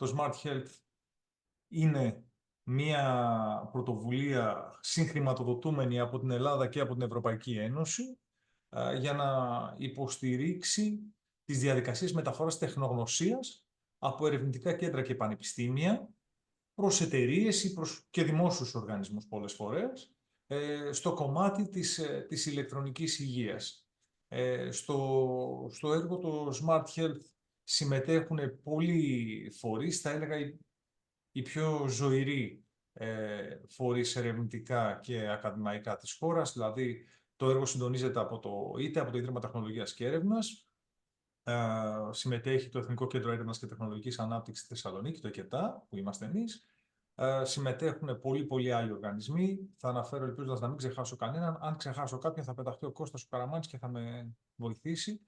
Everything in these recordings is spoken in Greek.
Το Smart Health είναι μια πρωτοβουλία συγχρηματοδοτούμενη από την Ελλάδα και από την Ευρωπαϊκή Ένωση για να υποστηρίξει τις διαδικασίες μεταφοράς τεχνογνωσίας από ερευνητικά κέντρα και πανεπιστήμια προς εταιρείες ή και δημόσιους οργανισμούς πολλές φορές στο κομμάτι της ηλεκτρονικής υγείας. Στο έργο το Smart Health συμμετέχουν πολλοί φορείς, θα έλεγα οι πιο ζωηροί φορείς ερευνητικά και ακαδημαϊκά της χώρας, δηλαδή το έργο συντονίζεται από το Ίδρυμα Τεχνολογίας και Έρευνας, συμμετέχει το Εθνικό Κέντρο Έρευνας και Τεχνολογικής Ανάπτυξης στη Θεσσαλονίκη, το ΕΚΕΤΑ, που είμαστε εμείς. Συμμετέχουν πολλοί άλλοι οργανισμοί. Θα αναφέρω ελπίζοντας να μην ξεχάσω κανέναν. Αν ξεχάσω κάποιον θα πεταχτεί ο Κώστας ο Καραμάνης και θα με βοηθήσει.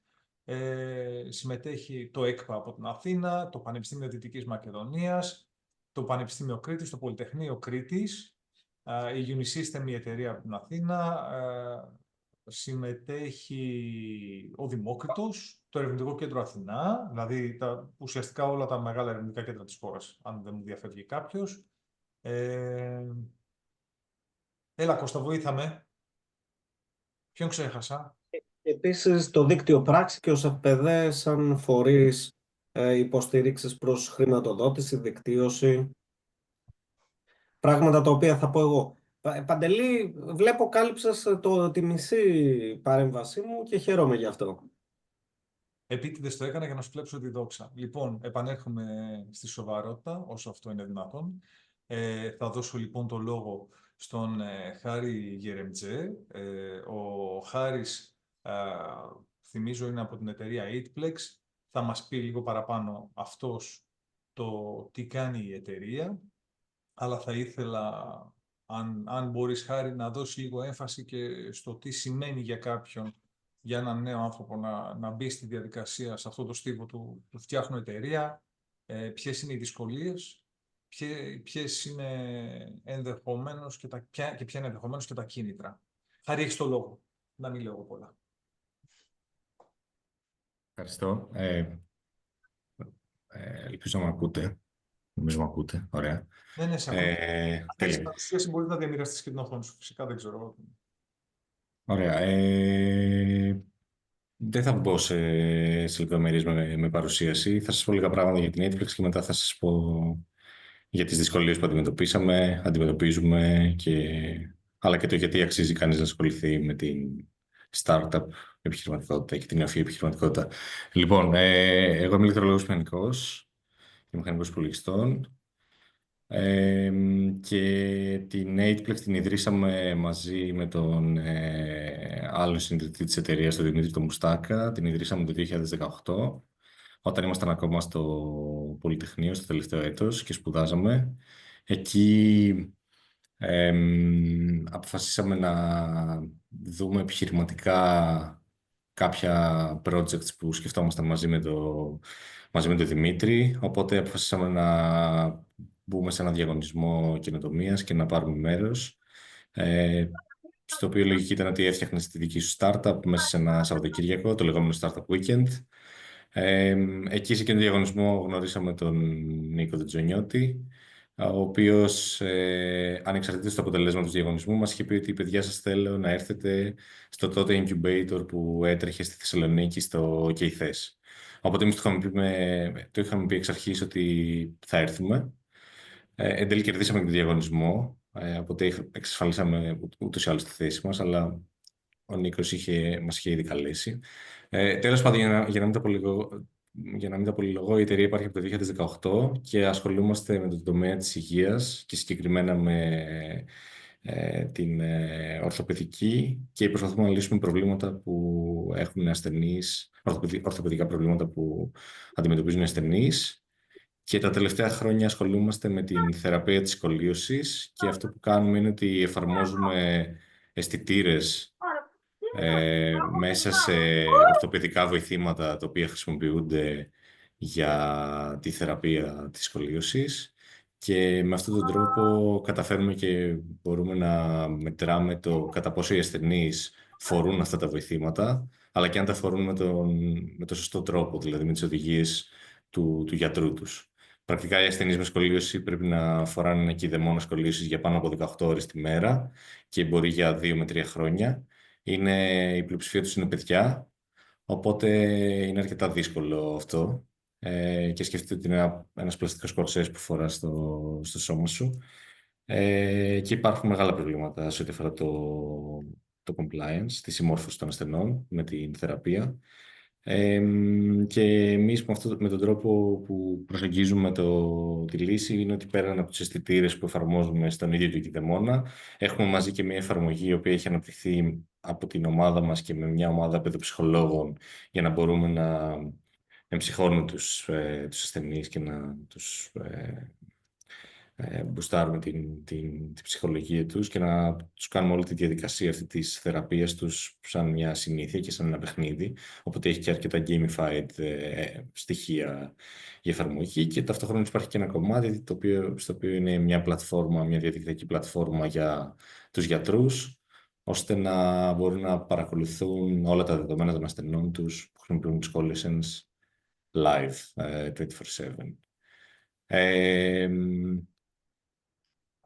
Συμμετέχει το ΕΚΠΑ από την Αθήνα, το Πανεπιστήμιο Δυτικής Μακεδονίας, το Πανεπιστήμιο Κρήτης, το Πολυτεχνείο Κρήτης, η Unisystem, η εταιρεία από την Αθήνα, συμμετέχει ο Δημόκριτος, το Ερευνητικό Κέντρο Αθηνά, δηλαδή ουσιαστικά όλα τα μεγάλα ερευνητικά κέντρα της χώρας, αν δεν μου διαφεύγει κάποιος. Έλα Κώστα, βοήθαμε. Ποιον ξέχασα? Επίσης το δίκτυο Πράξη και ο ΣΕΦΠΕΔΕ σαν φορείς υποστήριξης προς χρηματοδότηση, δικτύωση. Πράγματα τα οποία θα πω εγώ. Παντελή, βλέπω κάλυψες τη μισή παρέμβασή μου και χαίρομαι γι' αυτό. Επίτηδες το έκανα για να σου κλέψω τη δόξα. Λοιπόν, επανέρχομαι στη σοβαρότητα, όσο αυτό είναι δυνατόν. Θα δώσω λοιπόν το λόγο στον Χάρη Γερεμτζέ. Ο Χάρης, θυμίζω, είναι από την εταιρεία Eightplex. Θα μας πει λίγο παραπάνω αυτός το τι κάνει η εταιρεία. Αλλά θα ήθελα, αν μπορείς Χάρη, να δώσει λίγο έμφαση και στο τι σημαίνει για κάποιον, για έναν νέο άνθρωπο να μπει στη διαδικασία, σε αυτό το στίβο του φτιάχνω εταιρεία, ποιες είναι οι δυσκολίες, ποιες είναι ενδεχομένως και ποια είναι ενδεχομένως και τα κίνητρα. Χάρη, έχεις το λόγο. Να μην λέω πολλά. Ευχαριστώ. Ελπίζω να με ακούτε. Νομίζω με ακούτε. Ωραία. Ναι, σε ακούω. Αν έχεις παρουσίαση, μπορείς να διαμοιραστείς και την οθόνη σου. Φυσικά δεν ξέρω. Ωραία. Δεν θα μπω σε λεπτομέρειες με παρουσίαση. Θα σας πω λίγα πράγματα για την Eightplex και μετά θα σας πω για τις δυσκολίες που αντιμετωπίζουμε αλλά και το γιατί αξίζει κανείς να ασχοληθεί με την startup επιχειρηματικότητα και την νεοφυή επιχειρηματικότητα. Λοιπόν, εγώ είμαι ηλεκτρολόγος μηχανικός και μηχανικός υπολογιστών. Και την Eightplex την ιδρύσαμε μαζί με τον άλλο συνειδητή της εταιρείας, τον Δημήτρη τον Μουστάκα. Την ιδρύσαμε το 2018, όταν ήμασταν ακόμα στο Πολυτεχνείο, στο τελευταίο έτος και σπουδάζαμε. Εκεί αποφασίσαμε να δούμε επιχειρηματικά κάποια projects που σκεφτόμασταν μαζί με τον Δημήτρη, οπότε αποφασίσαμε να μπούμε σε ένα διαγωνισμό καινοτομίας και να πάρουμε μέρος, στο οποίο η λογική ήταν ότι έφτιαχνες τη δική σου startup μέσα σε ένα Σαββατοκύριακο, το λεγόμενο Startup Weekend. Εκεί σε εκείνο το διαγωνισμό γνωρίσαμε τον Νίκο Τζονιώτη, ο οποίος, ανεξαρτήτως του αποτελέσματος του διαγωνισμού, μας είχε πει ότι παιδιά σας θέλω να έρθετε στο τότε incubator που έτρεχε στη Θεσσαλονίκη, στο KTHES. Οπότε εμείς το είχαμε πει εξ αρχής ότι θα έρθουμε. Εν τέλει κερδίσαμε και τον διαγωνισμό, οπότε εξασφαλίσαμε ούτως ή άλλως τη θέση μας, αλλά ο Νίκος μας είχε ήδη καλέσει. Τέλος πάντων, για να μην τα πολυλογώ, η εταιρεία υπάρχει από το 2018 και ασχολούμαστε με τον τομέα της υγείας και συγκεκριμένα με την ορθοπαιδική και προσπαθούμε να λύσουμε προβλήματα που έχουν ασθενείς, ορθοπαιδικά προβλήματα που αντιμετωπίζουν οι ασθενείς. Και τα τελευταία χρόνια ασχολούμαστε με την θεραπεία της σκολίωσης και αυτό που κάνουμε είναι ότι εφαρμόζουμε αισθητήρες μέσα σε ορθοπαιδικά βοηθήματα τα οποία χρησιμοποιούνται για τη θεραπεία της σκολίωσης και με αυτόν τον τρόπο καταφέρουμε και μπορούμε να μετράμε το κατά πόσο οι ασθενείς φορούν αυτά τα βοηθήματα, αλλά και αν τα φορούν με το σωστό τρόπο, δηλαδή με τις οδηγίες του γιατρού τους. Πρακτικά οι ασθενείς με σκολίωση πρέπει να φοράνε ένα κηδεμόνα σκολίωσης για πάνω από 18 ώρες τη μέρα και μπορεί για 2 με 3 χρόνια. Η πλειοψηφία τους είναι παιδιά, οπότε είναι αρκετά δύσκολο αυτό. Και σκεφτείτε ότι είναι ένας πλαστικός κορσές που φοράς στο σώμα σου. Και υπάρχουν μεγάλα προβλήματα σε ό,τι αφορά το compliance, τη συμμόρφωση των ασθενών με την θεραπεία. Και εμείς με τον τρόπο που προσεγγίζουμε τη λύση είναι ότι πέραν από τους αισθητήρες που εφαρμόζουμε στον ίδιο του κηδεμόνα, έχουμε μαζί και μια εφαρμογή η οποία έχει αναπτυχθεί από την ομάδα μας και με μια ομάδα παιδοψυχολόγων για να μπορούμε να εμψυχώνουμε τους ασθενείς και να τους μπουστάρουμε την ψυχολογία τους και να τους κάνουμε όλη τη διαδικασία αυτή της θεραπείας τους σαν μια συνήθεια και σαν ένα παιχνίδι. Οπότε έχει και αρκετά gamified στοιχεία η εφαρμογή και ταυτόχρονα υπάρχει και ένα κομμάτι στο οποίο είναι μια πλατφόρμα, μια διαδικτυακή πλατφόρμα για τους γιατρούς, ώστε να μπορούν να παρακολουθούν όλα τα δεδομένα των ασθενών τους που χρησιμοποιούν τις Scoliosense live 24/7.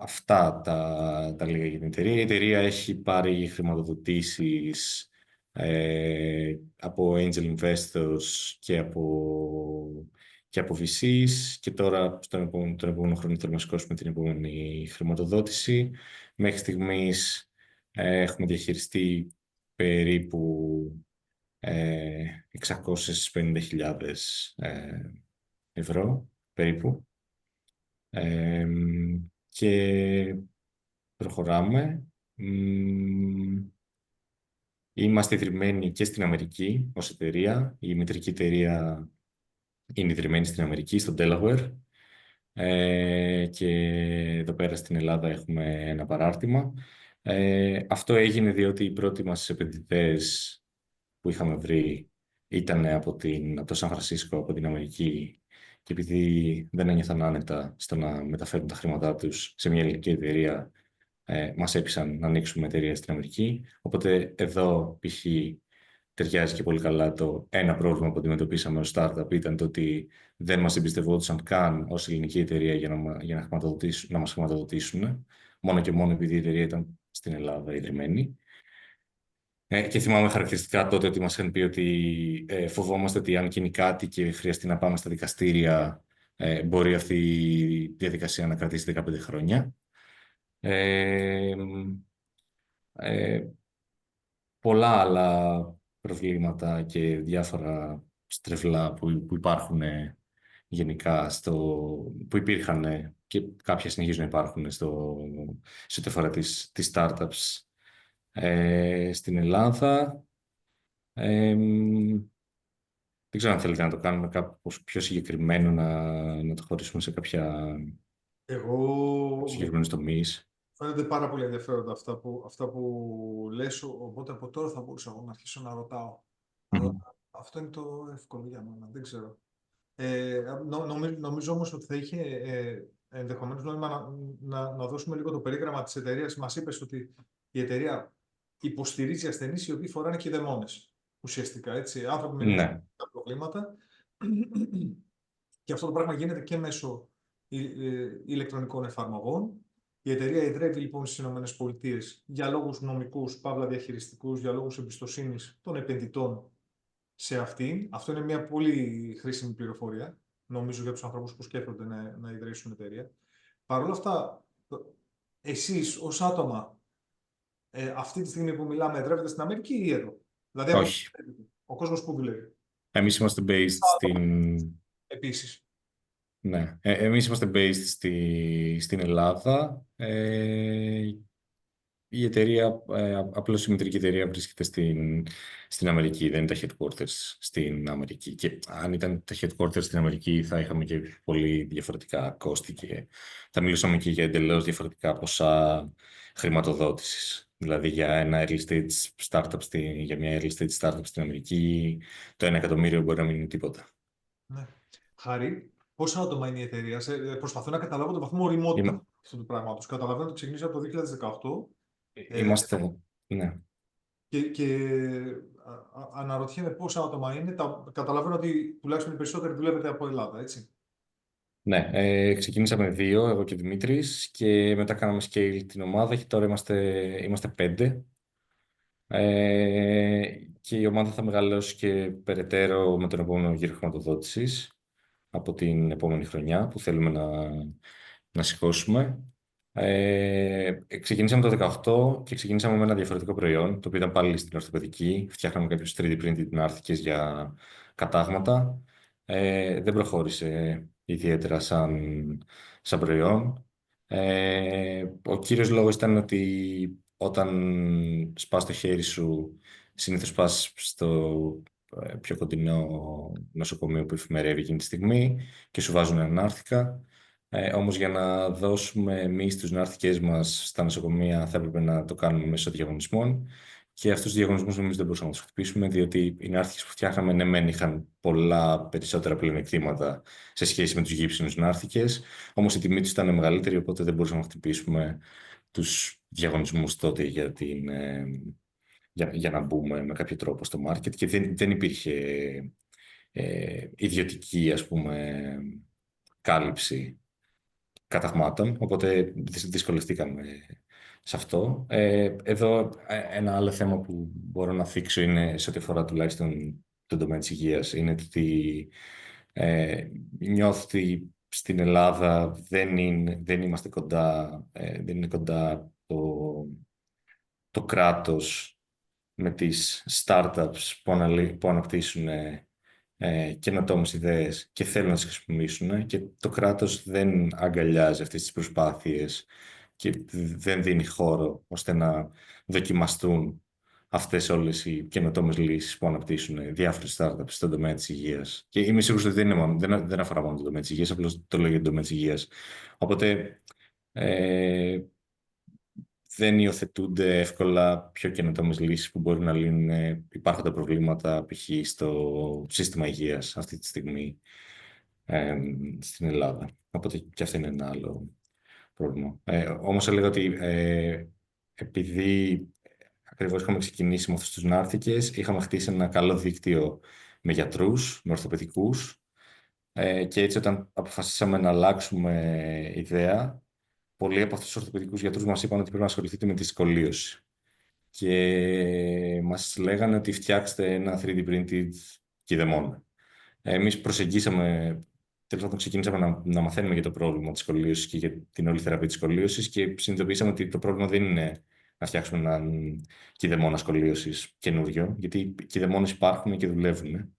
Αυτά τα λίγα για την εταιρεία. Η εταιρεία έχει πάρει χρηματοδοτήσεις από angel investors και από VCs και τώρα τον επόμενο χρόνο θέλουμε να σηκώσουμε την επόμενη χρηματοδότηση. Μέχρι στιγμής έχουμε διαχειριστεί περίπου 650.000 ευρώ περίπου. Και προχωράμε. Είμαστε ιδρυμένοι και στην Αμερική ως εταιρεία. Η μητρική εταιρεία είναι ιδρυμένη στην Αμερική, στο Delaware. Και εδώ πέρα στην Ελλάδα έχουμε ένα παράρτημα. Αυτό έγινε διότι οι πρώτοι μας επενδυτές που είχαμε βρει ήταν από το Σαν Φρανσίσκο, από την Αμερική, και επειδή δεν ένιωθαν άνετα στο να μεταφέρουν τα χρήματά τους σε μια ελληνική εταιρεία, μας έπεισαν να ανοίξουμε εταιρεία στην Αμερική. Οπότε εδώ π.χ. ταιριάζει και πολύ καλά το ένα πρόβλημα που αντιμετωπίσαμε ως startup ήταν το ότι δεν μας εμπιστευόντουσαν καν ως ελληνική εταιρεία για να μας χρηματοδοτήσουν, μόνο και μόνο επειδή η εταιρεία ήταν στην Ελλάδα ιδρυμένη. Και θυμάμαι χαρακτηριστικά τότε ότι μας είχαν πει ότι φοβόμαστε ότι αν γίνει κάτι και χρειαστεί να πάμε στα δικαστήρια, μπορεί αυτή η διαδικασία να κρατήσει 15 χρόνια. Πολλά άλλα προβλήματα και διάφορα στρεβλά που υπάρχουν γενικά που υπήρχαν και κάποια συνεχίζουν να υπάρχουν σε ό,τι αφορά τις startups στην Ελλάδα. Δεν ξέρω αν θέλετε να το κάνουμε κάπως πιο συγκεκριμένο, να το χωρίσουμε σε κάποια συγκεκριμένους τομείς. Φαίνονται πάρα πολύ ενδιαφέροντα αυτά που λες, οπότε από τώρα θα μπορούσα εγώ να αρχίσω να ρωτάω. Αλλά αυτό είναι το εύκολο για μένα, δεν ξέρω. Νομίζω όμως ότι θα είχε ενδεχομένως νόημα να δώσουμε λίγο το περίγραμμα της εταιρείας. Μας είπες ότι η εταιρεία υποστηρίζει ασθενείς οι οποίοι φοράνε κηδεμόνες, ουσιαστικά, έτσι, άνθρωποι με τα προβλήματα. Και αυτό το πράγμα γίνεται και μέσω ηλεκτρονικών εφαρμογών. Η εταιρεία ιδρεύει λοιπόν στις ΗΠΑ για λόγους νομικούς, παύλα διαχειριστικούς, για λόγους εμπιστοσύνης των επενδυτών σε αυτήν. Αυτό είναι μια πολύ χρήσιμη πληροφορία, νομίζω, για τους ανθρώπους που σκέφτονται να ιδρύσουν εταιρεία. Παρ' όλα αυτά, εσείς ως άτομα, αυτή τη στιγμή που μιλάμε, εδρεύετε στην Αμερική ή εδώ? Δηλαδή, όχι. Ο κόσμος που δουλεύει. Εμείς είμαστε based Επίσης. Ναι. Εμείς είμαστε based στην Ελλάδα. Η εταιρεία, απλώς η μητρική εταιρεία βρίσκεται στην Αμερική, δεν είναι τα headquarters στην Αμερική. Και αν ήταν τα headquarters στην Αμερική θα είχαμε και πολύ διαφορετικά κόστη και θα μιλούσαμε και για εντελώς διαφορετικά ποσά χρηματοδότησης. Δηλαδή για μια early stage startup στην Αμερική το 1 εκατομμύριο μπορεί να μην είναι τίποτα. Ναι. Χάρη, πόσα άτομα είναι η εταιρεία? Προσπαθώ να καταλάβω τον βαθμό ωριμότητα αυτού του πράγματος. Καταλαβαίνω ότι ξεκίνησε από το 2018. Είμαστε, ναι. Και αναρωτιέμαι πόσα άτομα είναι. Καταλαβαίνω ότι τουλάχιστον οι περισσότεροι δουλεύετε από Ελλάδα, έτσι. Ναι, ξεκινήσαμε 2, εγώ και ο Δημήτρης, και μετά κάναμε scale την ομάδα και τώρα είμαστε 5. Και η ομάδα θα μεγαλώσει και περαιτέρω με τον επόμενο γύρο χρηματοδότησης από την επόμενη χρονιά που θέλουμε να σηκώσουμε. Ξεκινήσαμε το 2018 και ξεκινήσαμε με ένα διαφορετικό προϊόν, το οποίο ήταν πάλι στην ορθοπαιδική. Φτιάχναμε κάποιους 3D printed να'ρθικές για κατάγματα. Δεν προχώρησε ιδιαίτερα σαν προϊόν. Ο κύριος λόγος ήταν ότι όταν σπάς το χέρι σου, συνήθως πας στο πιο κοντινό νοσοκομείο που εφημερεύει εκείνη τη στιγμή και σου βάζουν ανάρθηκα. Όμως για να δώσουμε εμείς τους να'ρθικές μας στα νοσοκομεία θα έπρεπε να το κάνουμε μέσω διαγωνισμών, και αυτούς τους διαγωνισμούς εμείς δεν μπορούσαμε να τους χτυπήσουμε, διότι οι να'ρθικές που φτιάχναμε, ναι μεν είχαν πολλά περισσότερα πλεονεκτήματα σε σχέση με τους γύψινους να'ρθικές, όμως η τιμή τους ήταν μεγαλύτερη, οπότε δεν μπορούσαμε να χτυπήσουμε τους διαγωνισμούς τότε για να μπούμε με κάποιο τρόπο στο market, και δεν υπήρχε ιδιωτική, ας πούμε, κάλυψη καταγμάτων, οπότε δυσκολευτήκαμε σε αυτό. Εδώ ένα άλλο θέμα που μπορώ να θίξω είναι, σε ό,τι αφορά τουλάχιστον τον τομέα της υγείας, είναι ότι νιώθω ότι στην Ελλάδα δεν είμαστε κοντά, δεν είναι κοντά το κράτος με τις startups που αναπτύσσουν καινοτόμες ιδέες και θέλουν να τις χρησιμοποιήσουν, και το κράτος δεν αγκαλιάζει αυτές τις προσπάθειες και δεν δίνει χώρο ώστε να δοκιμαστούν αυτές όλες οι καινοτόμες λύσεις που αναπτύσσουν διάφορες startups στον τομέα της υγείας. Και είμαι σίγουρος ότι δεν αφορά μόνο τον τομέα της υγείας, απλώς το λέω για τον τομέα της υγείας. Οπότε ε, δεν υιοθετούνται εύκολα πιο καινοτόμες λύσεις που μπορεί να λύνουν υπάρχοντα προβλήματα, π.χ. στο σύστημα υγείας αυτή τη στιγμή στην Ελλάδα. Οπότε και αυτό είναι ένα άλλο πρόβλημα. Όμως έλεγα ότι επειδή ακριβώς είχαμε ξεκινήσει με αυτούς τους να'ρθικές, είχαμε χτίσει ένα καλό δίκτυο με γιατρούς, με ορθοπαιδικούς, και έτσι όταν αποφασίσαμε να αλλάξουμε ιδέα, πολλοί από αυτούς τους ορθοπαιδικούς γιατρούς μας είπαν ότι πρέπει να ασχοληθείτε με τη σκολίωση. Και μας λέγανε ότι φτιάξτε ένα 3D printed κηδεμόνα. Εμείς προσεγγίσαμε, τέλος πάντων ξεκινήσαμε να μαθαίνουμε για το πρόβλημα της σκολίωσης και για την όλη θεραπεία της σκολίωσης, και συνειδητοποιήσαμε ότι το πρόβλημα δεν είναι να φτιάξουμε έναν κηδεμόνα σκολίωσης καινούριο, γιατί οι κηδεμόνες υπάρχουν και δουλεύουν.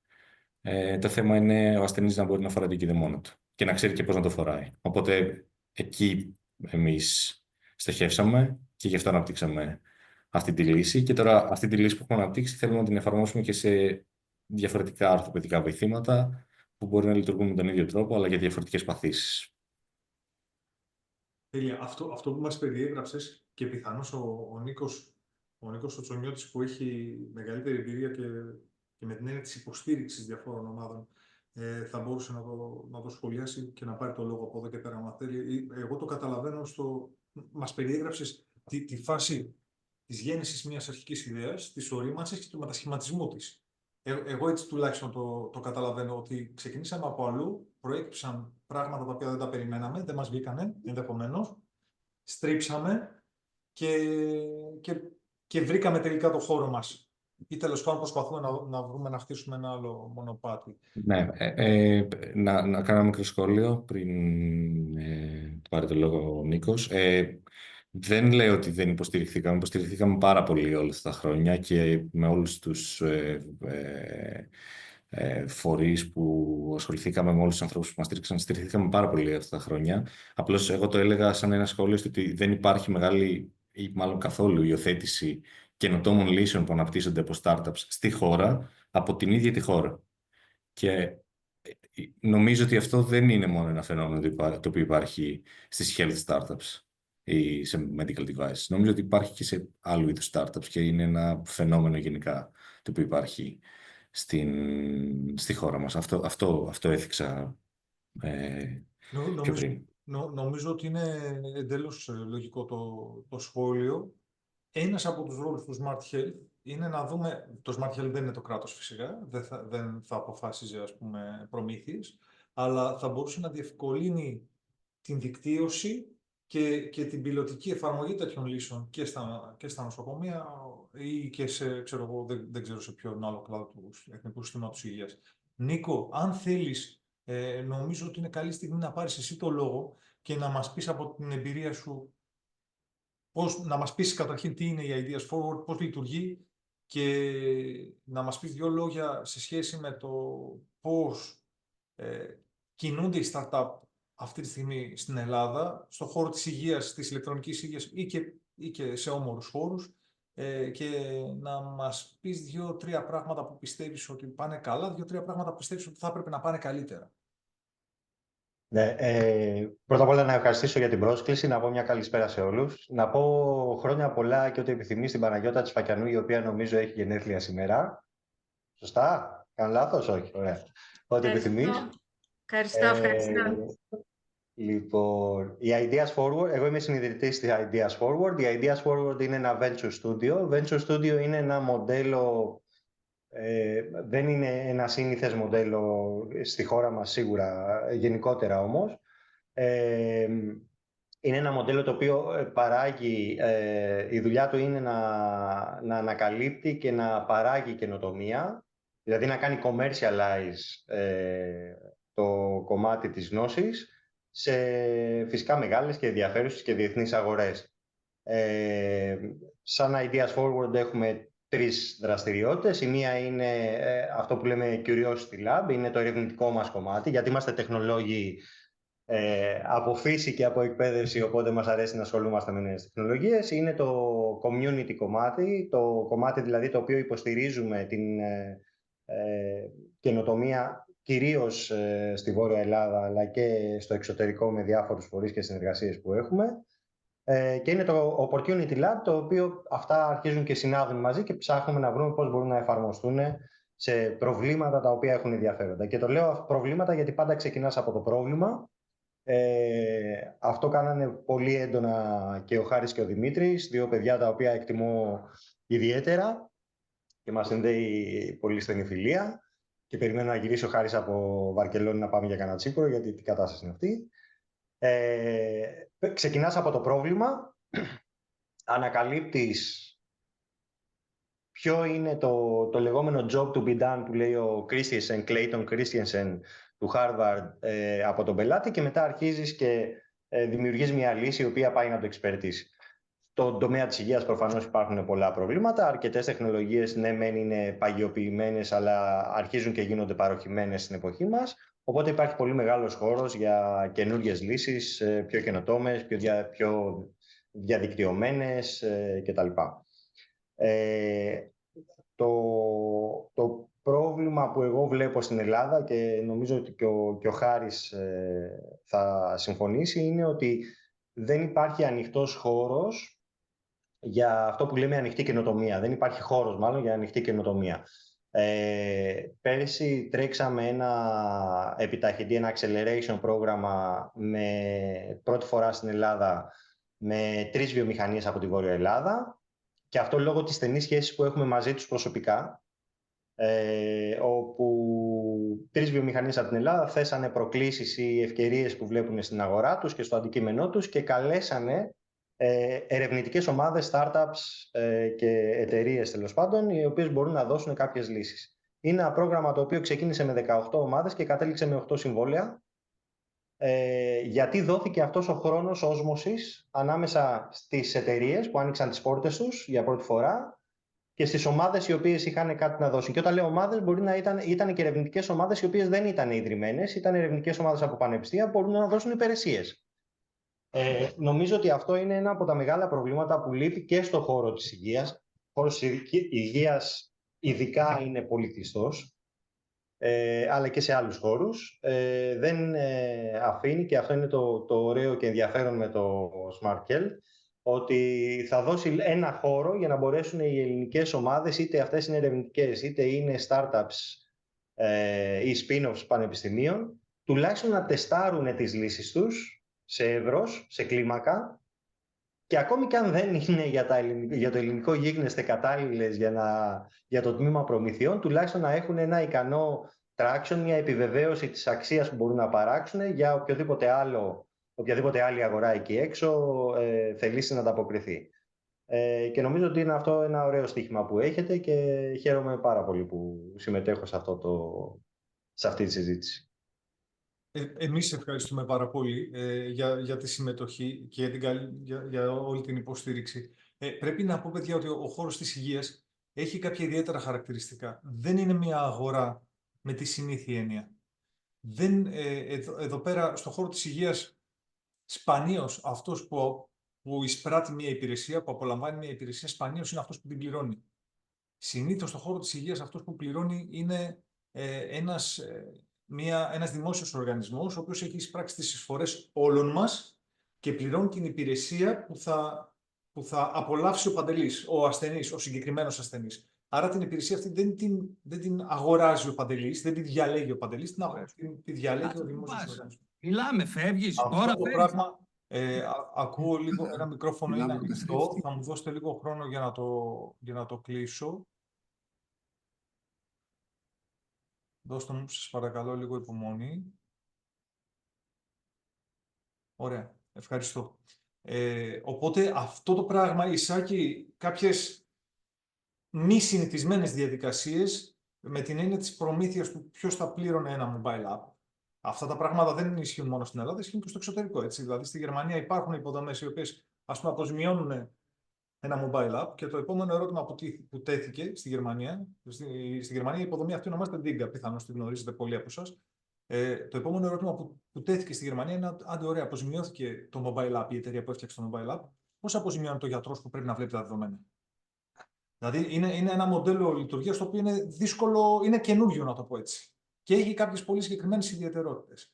Το θέμα είναι ο ασθενής να μπορεί να φοράει τον κηδεμόνα του και να ξέρει και πώς να το φοράει. Οπότε εκεί εμείς στοχεύσαμε και γι' αυτό αναπτύξαμε αυτή τη λύση. Και τώρα αυτή τη λύση που έχουμε αναπτύξει θέλουμε να την εφαρμόσουμε και σε διαφορετικά ορθοπαιδικά βοηθήματα που μπορεί να λειτουργούν με τον ίδιο τρόπο, αλλά για διαφορετικές παθήσεις. Τέλεια. Αυτό που μας περιέγραψες, και πιθανώς ο Νίκος ο Τσονιώτης, που έχει μεγαλύτερη εμπειρία και με την έννοια της υποστήριξης διαφόρων ομάδων, θα μπορούσε να το σχολιάσει και να πάρει το λόγο από εδώ και πέρα, αν θέλει. Εγώ το καταλαβαίνω μας περιέγραψες τη φάση της γέννησης μιας αρχικής ιδέας, της ορίμανσης και του μετασχηματισμού της. Εγώ έτσι τουλάχιστον το καταλαβαίνω, ότι ξεκινήσαμε από αλλού, προέκυψαν πράγματα τα οποία δεν τα περιμέναμε, δεν μας βγήκανε ενδεχομένως, στρίψαμε και βρήκαμε τελικά το χώρο μας. Ή τέλος πάντων προσπαθούμε να βρούμε να χτίσουμε ένα άλλο μονοπάτι. Ναι, να κάνω ένα μικρό σχόλιο πριν πάρει το λόγο ο Νίκος. Δεν λέω ότι δεν υποστηριχθήκαμε πάρα πολύ όλα αυτά τα χρόνια και με όλους τους φορείς που ασχοληθήκαμε, με όλους τους ανθρώπους που μας στηριχθήκαμε πάρα πολύ αυτά τα χρόνια. Απλώς εγώ το έλεγα σαν ένα σχόλιο ότι δεν υπάρχει μεγάλη ή μάλλον καθόλου υιοθέτηση καινοτόμων λύσεων που αναπτύσσονται από startups στη χώρα, από την ίδια τη χώρα. Και νομίζω ότι αυτό δεν είναι μόνο ένα φαινόμενο το οποίο υπάρχει στις health startups ή σε medical devices. Νομίζω ότι υπάρχει και σε άλλου είδους startups και είναι ένα φαινόμενο γενικά το οποίο υπάρχει στη χώρα μας. Αυτό έθιξα πιο πριν. Νομίζω ότι είναι εντελώς λογικό το σχόλιο. Ένας από τους ρόλους του Smart Health είναι να δούμε, το Smart Health δεν είναι το κράτος φυσικά, δεν θα αποφάσιζε, ας πούμε, προμήθειες, αλλά θα μπορούσε να διευκολύνει την δικτύωση και την πιλωτική εφαρμογή τέτοιων λύσεων και στα νοσοκομεία ή και σε, ξέρω εγώ, δεν ξέρω σε ποιον άλλο κλάδο του Εθνικού Συστήματος Υγείας. Νίκο, αν θέλεις, νομίζω ότι είναι καλή στιγμή να πάρεις εσύ το λόγο και να μας πεις από την εμπειρία σου, να μας πεις καταρχήν τι είναι η Ideas Forward, πώς λειτουργεί και να μας πεις 2 λόγια σε σχέση με το πώς κινούνται οι startup αυτή τη στιγμή στην Ελλάδα, στον χώρο της υγείας, της ηλεκτρονικής υγείας ή και σε όμορους χώρους, και να μας πεις 2-3 πράγματα που πιστεύεις ότι πάνε καλά, 2-3 πράγματα που πιστεύεις ότι θα έπρεπε να πάνε καλύτερα. Ναι, πρώτα απ' όλα να ευχαριστήσω για την πρόσκληση, να πω μια καλησπέρα σε όλους. Να πω χρόνια πολλά και ό,τι επιθυμεί στην Παναγιώτα της Φακιανού, η οποία νομίζω έχει γενέθλια σήμερα. Σωστά, κάνω λάθος, όχι, ωραία. Ό,τι επιθυμείς. Ευχαριστώ. Λοιπόν, η Ideas Forward, εγώ είμαι συνειδητής της Ideas Forward. Η Ideas Forward είναι ένα venture studio. Venture studio είναι ένα μοντέλο, δεν είναι ένα σύνηθες μοντέλο στη χώρα μας σίγουρα, γενικότερα όμως. Είναι ένα μοντέλο το οποίο παράγει, η δουλειά του είναι να ανακαλύπτει και να παράγει καινοτομία, δηλαδή να κάνει commercialize το κομμάτι της γνώσης σε φυσικά μεγάλες και ενδιαφέρουσες και διεθνείς αγορές. Σαν Ideas Forward έχουμε 3 δραστηριότητες. Η μία είναι αυτό που λέμε Curiosity Lab, είναι το ερευνητικό μας κομμάτι, γιατί είμαστε τεχνολόγοι από φύση και από εκπαίδευση, οπότε μας αρέσει να ασχολούμαστε με νέες τεχνολογίες. Είναι το community κομμάτι, το κομμάτι δηλαδή το οποίο υποστηρίζουμε την καινοτομία κυρίως στη Βόρεια Ελλάδα, αλλά και στο εξωτερικό με διάφορους φορείς και συνεργασίες που έχουμε. Και είναι το Opportunity Lab, το οποίο αυτά αρχίζουν και συνάδουν μαζί και ψάχνουμε να βρούμε πώς μπορούν να εφαρμοστούν σε προβλήματα τα οποία έχουν ενδιαφέροντα. Και το λέω προβλήματα γιατί πάντα ξεκινάς από το πρόβλημα. Αυτό κάνανε πολύ έντονα και ο Χάρης και ο Δημήτρης, 2 παιδιά τα οποία εκτιμώ ιδιαίτερα και μας συνδέει πολύ στενή φιλία. Και περιμένω να γυρίσει ο Χάρης από Βαρκελόνη να πάμε για κανένα τσίπουρο, γιατί την κατάσταση είναι αυτή. Ξεκινάς από το πρόβλημα, ανακαλύπτεις ποιο είναι το λεγόμενο job to be done που λέει ο Christensen, Clayton Christensen του Harvard από τον πελάτη και μετά αρχίζεις και δημιουργείς μια λύση η οποία πάει να το εξυπηρετήσει. Στον τομέα της υγείας προφανώς υπάρχουν πολλά προβλήματα. Αρκετές τεχνολογίες ναι μεν είναι παγιοποιημένες, αλλά αρχίζουν και γίνονται παροχημένες στην εποχή μας. Οπότε υπάρχει πολύ μεγάλος χώρος για καινούργιες λύσεις, πιο καινοτόμες, πιο διαδικτυωμένες κτλ. Το πρόβλημα που εγώ βλέπω στην Ελλάδα και νομίζω ότι και ο Χάρης θα συμφωνήσει είναι ότι δεν υπάρχει ανοιχτός χώρος για αυτό που λέμε ανοιχτή καινοτομία. Δεν υπάρχει χώρος μάλλον για ανοιχτή καινοτομία. Πέρσι τρέξαμε ένα επιταχυντή, ένα acceleration πρόγραμμα πρώτη φορά στην Ελλάδα με 3 βιομηχανίες από τη Βόρεια Ελλάδα και αυτό λόγω της στενής σχέσης που έχουμε μαζί τους προσωπικά, όπου 3 βιομηχανίες από την Ελλάδα θέσανε προκλήσεις ή ευκαιρίες που βλέπουν στην αγορά τους και στο αντικείμενό τους και καλέσανε ερευνητικές ομάδες, startups και εταιρείες τέλος πάντων, οι οποίες μπορούν να δώσουν κάποιες λύσεις. Είναι ένα πρόγραμμα το οποίο ξεκίνησε με 18 ομάδες και κατέληξε με 8 συμβόλαια, γιατί δόθηκε αυτός ο χρόνος όσμωσης ανάμεσα στις εταιρείες που άνοιξαν τις πόρτες τους για πρώτη φορά και στις ομάδες οι οποίες είχαν κάτι να δώσουν. Και όταν λέω ομάδες, μπορεί να ήταν και ερευνητικές ομάδες οι οποίες δεν ήταν ιδρυμένες, ήταν ερευνητικές ομάδες από πανεπιστήμια που μπορούν να δώσουν υπηρεσίες. Νομίζω ότι αυτό είναι ένα από τα μεγάλα προβλήματα που λείπει και στον χώρο της υγείας. Ο χώρος της υγείας ειδικά είναι πολύ κλειστός, αλλά και σε άλλους χώρους. Δεν αφήνει, και αυτό είναι το ωραίο και ενδιαφέρον με το Smart Health, ότι θα δώσει ένα χώρο για να μπορέσουν οι ελληνικές ομάδες, είτε αυτές είναι ερευνητικές, είτε είναι startups ή spin-offs πανεπιστημίων, τουλάχιστον να τεστάρουν τις λύσεις τους σε εύρος, σε κλίμακα, και ακόμη και αν δεν είναι για το ελληνικό γίγνεσθε κατάλληλες για το τμήμα προμηθειών, τουλάχιστον να έχουν ένα ικανό traction, μια επιβεβαίωση της αξίας που μπορούν να παράξουν για οποιαδήποτε άλλη αγορά εκεί έξω θελήσει να ανταποκριθεί. Και νομίζω ότι είναι αυτό ένα ωραίο στοίχημα που έχετε και χαίρομαι πάρα πολύ που συμμετέχω σε αυτή τη συζήτηση. Εμείς ευχαριστούμε πάρα πολύ για τη συμμετοχή και για όλη την υποστήριξη. Πρέπει να πω, παιδιά, ότι ο χώρος της υγείας έχει κάποια ιδιαίτερα χαρακτηριστικά. Δεν είναι μια αγορά με τη συνήθεια έννοια. Εδώ πέρα, στον χώρο της υγείας, σπανίως αυτός που εισπράττει μια υπηρεσία, που απολαμβάνει μια υπηρεσία, σπανίως είναι αυτός που την πληρώνει. Συνήθως στον χώρο της υγείας αυτός που πληρώνει είναι ένας δημόσιος οργανισμός, ο οποίος έχει εισπράξει τις εισφορές όλων μας και πληρώνει την υπηρεσία που θα απολαύσει ο παντελής, ο ασθενής, ο συγκεκριμένος ασθενής. Άρα την υπηρεσία αυτή δεν την αγοράζει ο παντελής, δεν τη διαλέγει ο παντελής, τη διαλέγει ο δημόσιος οργανισμός. Μιλάμε, φεύγεις, τώρα Αυτό το φεύγεις. πράγμα, ακούω λίγο, ένα μικρόφωνο είναι ανοιχτό, θα μου δώσετε λίγο χρόνο για να το κλείσω. Δώστε μου, σας παρακαλώ, λίγο υπομονή. Ωραία, ευχαριστώ. Οπότε αυτό το πράγμα εισάγει κάποιες μη συνηθισμένες διαδικασίες με την έννοια της προμήθειας του ποιος θα πλήρωνε ένα mobile app. Αυτά τα πράγματα δεν ισχύουν μόνο στην Ελλάδα, ισχύουν και στο εξωτερικό. Έτσι. Δηλαδή στη Γερμανία υπάρχουν υποδομές οι οποίες αποζημιώνουν ένα mobile app και το επόμενο ερώτημα που τέθηκε στη Γερμανία η υποδομή αυτή ονομάζεται Dinga, πιθανώς τη γνωρίζετε πολλοί από εσάς. Το επόμενο ερώτημα που τέθηκε στη Γερμανία είναι: άντε, ωραία, αποζημιώθηκε το mobile app, η εταιρεία που έφτιαξε το mobile app, πώς αποζημιώνει το γιατρός που πρέπει να βλέπει τα δεδομένα? Δηλαδή, είναι ένα μοντέλο λειτουργίας το οποίο είναι δύσκολο, είναι καινούριο, να το πω έτσι. Και έχει κάποιες πολύ συγκεκριμένες ιδιαιτερότητες.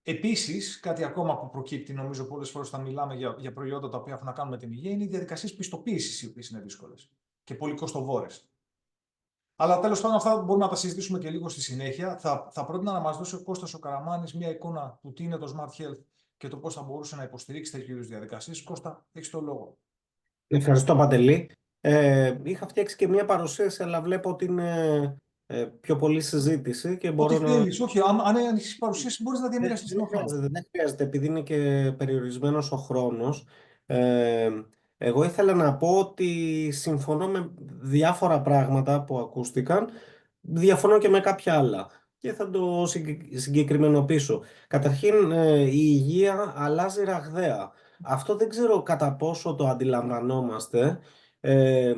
Επίσης, κάτι ακόμα που προκύπτει, νομίζω πολλές φορές όταν μιλάμε για προϊόντα τα οποία έχουν να κάνουν με την υγεία, είναι οι διαδικασίες πιστοποίησης, οι οποίες είναι δύσκολες και πολύ κοστοβόρες. Αλλά τέλος πάντων, αυτά μπορούμε να τα συζητήσουμε και λίγο στη συνέχεια. Θα πρότεινα να μας δώσει ο Κώστας ο Καραμάνης μια εικόνα του τι είναι το Smart Health και το πώς θα μπορούσε να υποστηρίξει τέτοιου είδους διαδικασίες. Κώστα, έχεις το λόγο. Ευχαριστώ, Παντελή. Είχα φτιάξει και μια παρουσίαση, αλλά βλέπω ότι είναι πιο πολύ συζήτηση και μπορώ Ό,τι να... θέλεις. Όχι, αν έχεις παρουσίαση, μπορείς να διαμοιράσεις την οθόνη. Δεν χρειάζεται, επειδή είναι και περιορισμένος ο χρόνος. Εγώ ήθελα να πω ότι συμφωνώ με διάφορα πράγματα που ακούστηκαν, διαφωνώ και με κάποια άλλα και θα το συγκεκριμενοποιήσω. Καταρχήν, η υγεία αλλάζει ραγδαία. Αυτό δεν ξέρω κατά πόσο το αντιλαμβανόμαστε.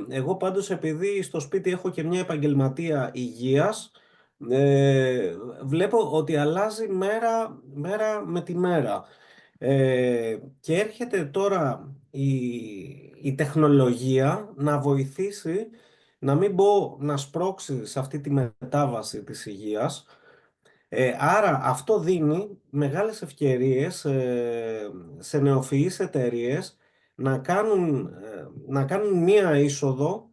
Εγώ πάντως, επειδή στο σπίτι έχω και μια επαγγελματία υγείας, βλέπω ότι αλλάζει μέρα με τη μέρα. Και έρχεται τώρα η τεχνολογία να βοηθήσει, να μην πω να σπρώξει σε αυτή τη μετάβαση της υγείας. Άρα αυτό δίνει μεγάλες ευκαιρίες σε νεοφυείς εταιρείες να κάνουν μία είσοδο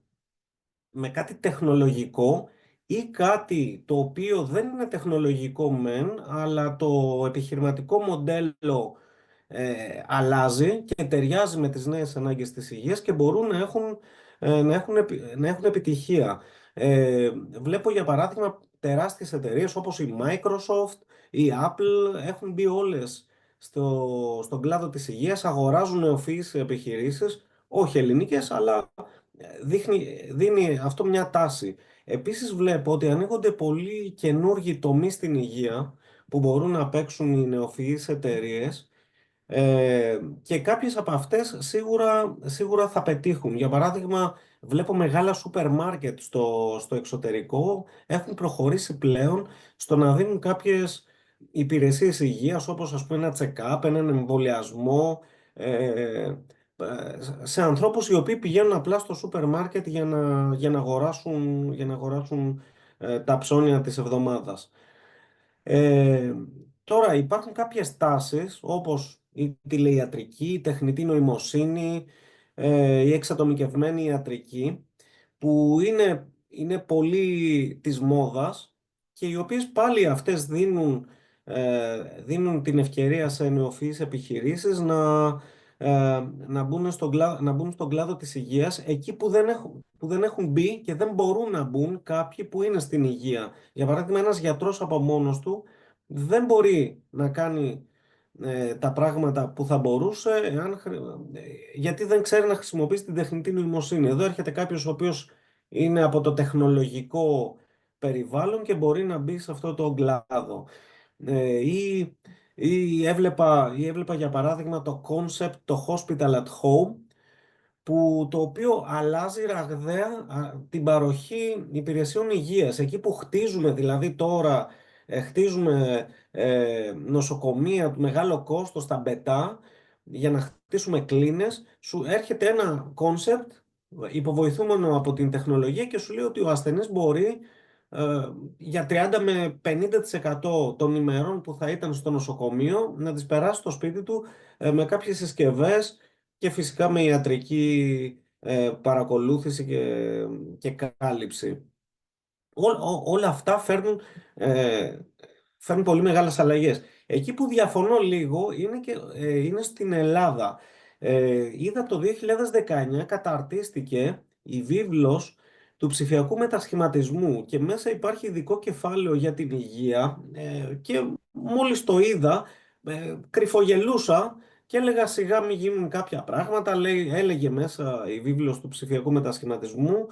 με κάτι τεχνολογικό ή κάτι το οποίο δεν είναι τεχνολογικό μεν, αλλά το επιχειρηματικό μοντέλο αλλάζει και ταιριάζει με τις νέες ανάγκες της υγείας και μπορούν να έχουν επιτυχία. Βλέπω για παράδειγμα τεράστιες εταιρείες όπως η Microsoft, η Apple έχουν μπει όλες στον κλάδο της υγείας, αγοράζουν νεοφυείς επιχειρήσεις, όχι ελληνικές, αλλά δίνει αυτό μια τάση. Επίσης βλέπω ότι ανοίγονται πολλοί καινούργιοι τομείς στην υγεία που μπορούν να παίξουν οι νεοφυείς εταιρείες και κάποιες από αυτές σίγουρα θα πετύχουν. Για παράδειγμα, βλέπω μεγάλα σούπερ μάρκετ στο εξωτερικό έχουν προχωρήσει πλέον στο να δίνουν κάποιες υπηρεσίες υγείας, όπως ας πούμε ένα check-up, έναν εμβολιασμό, σε ανθρώπους οι οποίοι πηγαίνουν απλά στο σούπερ μάρκετ για να αγοράσουν τα ψώνια της εβδομάδας. Τώρα υπάρχουν κάποιες τάσεις όπως η τηλεϊατρική, η τεχνητή νοημοσύνη, η εξατομικευμένη ιατρική, που είναι πολύ της μόδας και οι οποίες πάλι αυτές δίνουν την ευκαιρία σε νεοφυείς επιχειρήσεις να μπουν στον κλάδο της υγείας, εκεί που δεν έχουν μπει και δεν μπορούν να μπουν κάποιοι που είναι στην υγεία. Για παράδειγμα, ένας γιατρός από μόνος του δεν μπορεί να κάνει τα πράγματα που θα μπορούσε γιατί δεν ξέρει να χρησιμοποιήσει την τεχνητή νοημοσύνη. Εδώ έρχεται κάποιος ο οποίος είναι από το τεχνολογικό περιβάλλον και μπορεί να μπει σε αυτό το κλάδο. Ή έβλεπα για παράδειγμα το concept, το hospital at home, το οποίο αλλάζει ραγδαία την παροχή υπηρεσιών υγείας. Εκεί που χτίζουμε, δηλαδή τώρα χτίζουμε νοσοκομεία του μεγάλο κόστος στα μπετά για να χτίσουμε κλίνες, σου έρχεται ένα concept υποβοηθούμενο από την τεχνολογία και σου λέει ότι ο ασθενής μπορεί για 30 με 50% των ημερών που θα ήταν στο νοσοκομείο να τις περάσει στο σπίτι του με κάποιες συσκευές και φυσικά με ιατρική παρακολούθηση και κάλυψη. Όλα αυτά φέρνουν πολύ μεγάλες αλλαγές. Εκεί που διαφωνώ λίγο είναι στην Ελλάδα. Είδα το 2019 καταρτίστηκε η βίβλος του ψηφιακού μετασχηματισμού και μέσα υπάρχει ειδικό κεφάλαιο για την υγεία και μόλις το είδα κρυφογελούσα και έλεγα σιγά μην γίνουν κάποια πράγματα. Έλεγε μέσα η βίβλος του ψηφιακού μετασχηματισμού,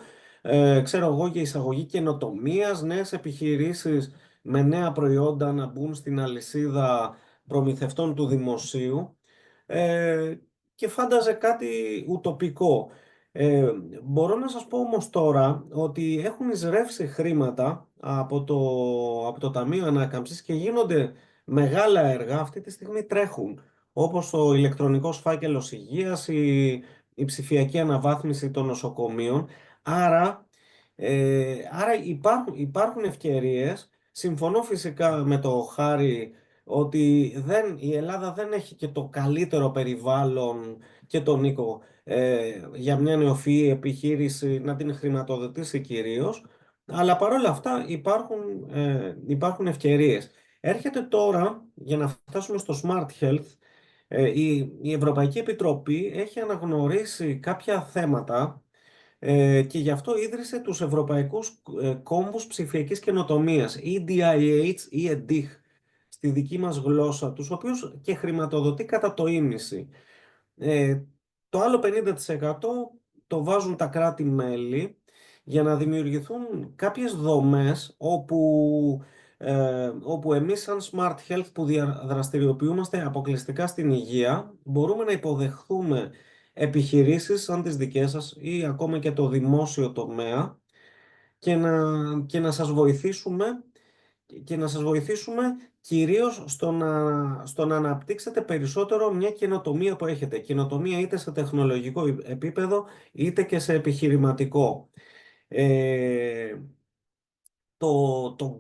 ξέρω εγώ, για εισαγωγή καινοτομίας, νέες επιχειρήσεις με νέα προϊόντα να μπουν στην αλυσίδα προμηθευτών του δημοσίου και φάνταζε κάτι ουτοπικό. Μπορώ να σας πω όμως τώρα ότι έχουν εισρεύσει χρήματα από το Ταμείο Ανάκαμψης και γίνονται μεγάλα έργα, αυτή τη στιγμή τρέχουν, όπως ο ηλεκτρονικός φάκελος υγείας, η ψηφιακή αναβάθμιση των νοσοκομείων. Άρα υπάρχουν ευκαιρίες. Συμφωνώ φυσικά με το Χάρη ότι η Ελλάδα δεν έχει και το καλύτερο περιβάλλον και τον Νίκο για μια νεοφυή επιχείρηση να την χρηματοδοτήσει κυρίως, αλλά παρόλα αυτά υπάρχουν ευκαιρίες. Έρχεται τώρα, για να φτάσουμε στο Smart Health, η Ευρωπαϊκή Επιτροπή έχει αναγνωρίσει κάποια θέματα και γι' αυτό ίδρυσε τους Ευρωπαϊκούς Κόμβους Ψηφιακής Καινοτομίας, EDIH ή EDIH, στη δική μας γλώσσα, τους οποίους και χρηματοδοτεί κατά το ίμιση. Το άλλο 50% το βάζουν τα κράτη-μέλη για να δημιουργηθούν κάποιες δομές όπου εμείς σαν Smart Health που δραστηριοποιούμαστε αποκλειστικά στην υγεία μπορούμε να υποδεχθούμε επιχειρήσεις σαν τις δικές σας ή ακόμα και το δημόσιο τομέα και να σας βοηθήσουμε κυρίως στο να αναπτύξετε περισσότερο μια καινοτομία που έχετε. Καινοτομία είτε σε τεχνολογικό επίπεδο είτε και σε επιχειρηματικό. Το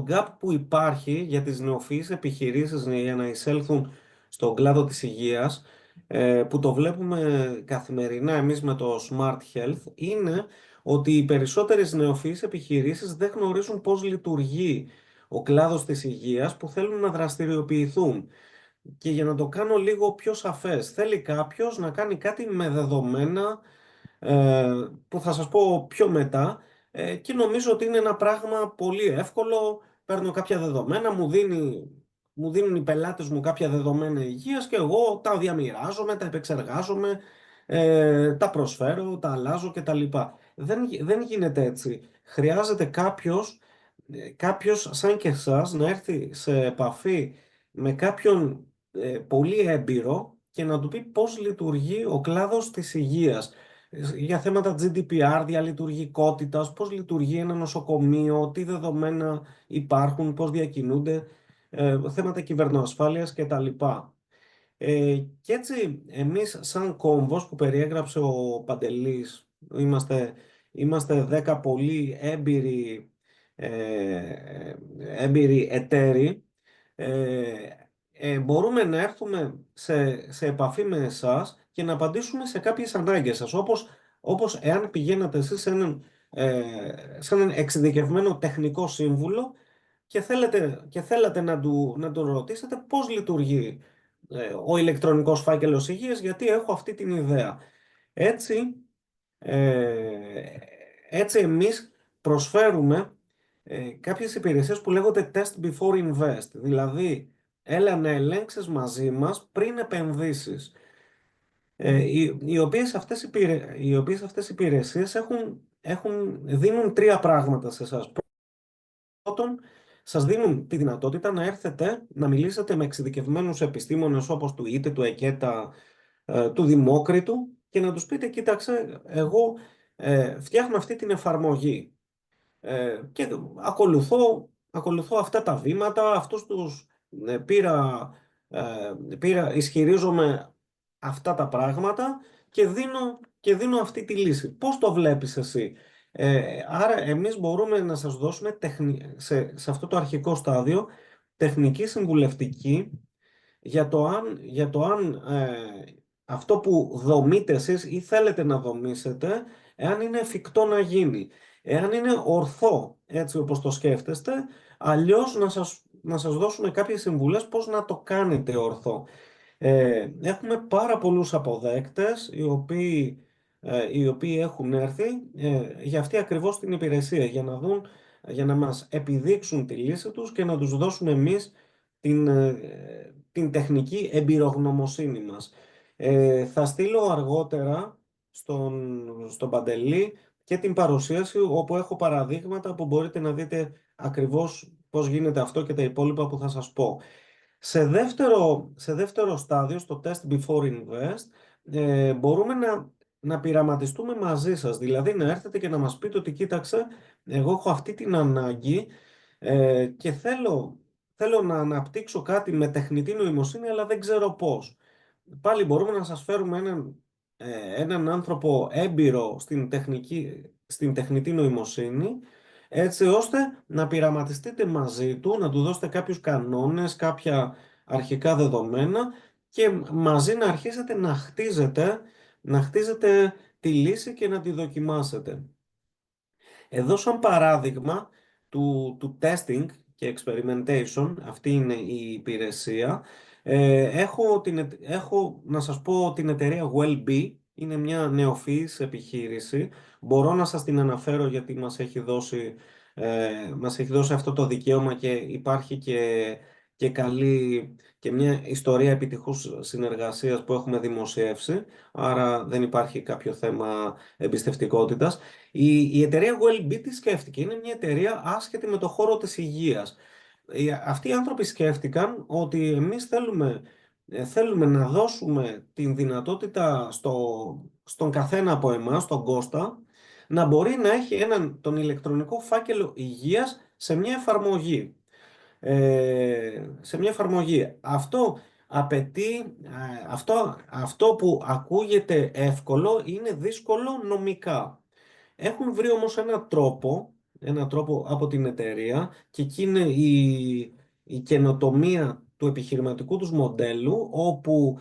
gap που υπάρχει για τις νεοφυείς επιχειρήσεις για να εισέλθουν στον κλάδο της υγείας, που το βλέπουμε καθημερινά εμείς με το Smart Health, είναι ότι οι περισσότερες νεοφυείς επιχειρήσεις δεν γνωρίζουν πώς λειτουργεί ο κλάδος της υγείας που θέλουν να δραστηριοποιηθούν. Και για να το κάνω λίγο πιο σαφές, θέλει κάποιος να κάνει κάτι με δεδομένα που θα σας πω πιο μετά και νομίζω ότι είναι ένα πράγμα πολύ εύκολο. Παίρνω κάποια δεδομένα, μου δίνουν οι πελάτες μου κάποια δεδομένα υγείας και εγώ τα διαμοιράζομαι, τα επεξεργάζομαι, τα προσφέρω, τα αλλάζω κτλ. Δεν γίνεται έτσι. Χρειάζεται κάποιος σαν και εσάς να έρθει σε επαφή με κάποιον πολύ έμπειρο και να του πει πώς λειτουργεί ο κλάδος της υγείας για θέματα GDPR, διαλειτουργικότητας, πώς λειτουργεί ένα νοσοκομείο, τι δεδομένα υπάρχουν, πώς διακινούνται, θέματα κυβερνοασφάλειας κτλ. Και έτσι εμείς σαν κόμβος που περιέγραψε ο Παντελής, είμαστε 10 πολύ έμπειροι εταίροι, μπορούμε να έρθουμε σε επαφή με εσάς και να απαντήσουμε σε κάποιες ανάγκες σας, όπως εάν πηγαίνατε εσείς σε έναν εξειδικευμένο τεχνικό σύμβουλο και θέλατε να του ρωτήσετε πώς λειτουργεί ο ηλεκτρονικός φάκελος υγείας, γιατί έχω αυτή την ιδέα. Έτσι, έτσι εμείς προσφέρουμε κάποιες υπηρεσίες που λέγονται test before invest, δηλαδή έλα να ελέγξεις μαζί μας πριν επενδύσεις. Οι οποίες αυτές οι υπηρεσίες δίνουν τρία πράγματα σε εσάς. Πρώτον, σας δίνουν τη δυνατότητα να έρθετε να μιλήσετε με εξειδικευμένους επιστήμονες όπως του ΙΤΕ, του ΕΚΕΤΑ, του Δημόκριτου και να τους πείτε, κοίταξε, εγώ φτιάχνω αυτή την εφαρμογή και ακολουθώ αυτά τα βήματα, αυτούς τους ισχυρίζομαι αυτά τα πράγματα και δίνω αυτή τη λύση. Πώς το βλέπεις εσύ? Άρα εμείς μπορούμε να σας δώσουμε σε αυτό το αρχικό στάδιο τεχνική συμβουλευτική για το αν αυτό που δομείτε εσείς ή θέλετε να δομήσετε, εάν είναι εφικτό να γίνει, εάν είναι ορθό έτσι όπως το σκέφτεστε, αλλιώς να σας δώσουμε κάποιες συμβουλές πώς να το κάνετε ορθό. Έχουμε πάρα πολλούς αποδέκτες οι οποίοι έχουν έρθει για αυτή ακριβώς την υπηρεσία, για να μας επιδείξουν τη λύση τους και να τους δώσουμε εμείς την τεχνική εμπειρογνωμοσύνη μας. Θα στείλω αργότερα στον Παντελή και την παρουσίαση όπου έχω παραδείγματα που μπορείτε να δείτε ακριβώς πώς γίνεται αυτό και τα υπόλοιπα που θα σας πω. Σε δεύτερο στάδιο, στο Test Before Invest, μπορούμε να πειραματιστούμε μαζί σας. Δηλαδή να έρθετε και να μας πείτε ότι κοίταξε, εγώ έχω αυτή την ανάγκη και θέλω να αναπτύξω κάτι με τεχνητή νοημοσύνη, αλλά δεν ξέρω πώς. Πάλι μπορούμε να σας φέρουμε έναν άνθρωπο έμπειρο στην τεχνητή νοημοσύνη, έτσι ώστε να πειραματιστείτε μαζί του, να του δώσετε κάποιους κανόνες, κάποια αρχικά δεδομένα και μαζί να αρχίσετε να χτίζετε τη λύση και να τη δοκιμάσετε. Εδώ σαν παράδειγμα του testing και experimentation, αυτή είναι η υπηρεσία, έχω να σας πω την εταιρεία Wellbe, είναι μια νεοφυής επιχείρηση, μπορώ να σας την αναφέρω γιατί μας έχει δώσει αυτό το δικαίωμα και υπάρχει και μια ιστορία επιτυχούς συνεργασίας που έχουμε δημοσιεύσει, άρα δεν υπάρχει κάποιο θέμα εμπιστευτικότητας. Η εταιρεία Wellbe τι σκέφτηκε? Είναι μια εταιρεία άσχετη με το χώρο της υγείας. Αυτοί οι άνθρωποι σκέφτηκαν ότι εμείς θέλουμε να δώσουμε την δυνατότητα στον καθένα από εμάς, τον Κώστα, να μπορεί να έχει τον ηλεκτρονικό φάκελο υγείας σε μια εφαρμογή. Αυτό απαιτεί, αυτό που ακούγεται εύκολο είναι δύσκολο νομικά. Έχουν βρει όμως έναν τρόπο από την εταιρεία και εκεί είναι η καινοτομία του επιχειρηματικού τους μοντέλου, όπου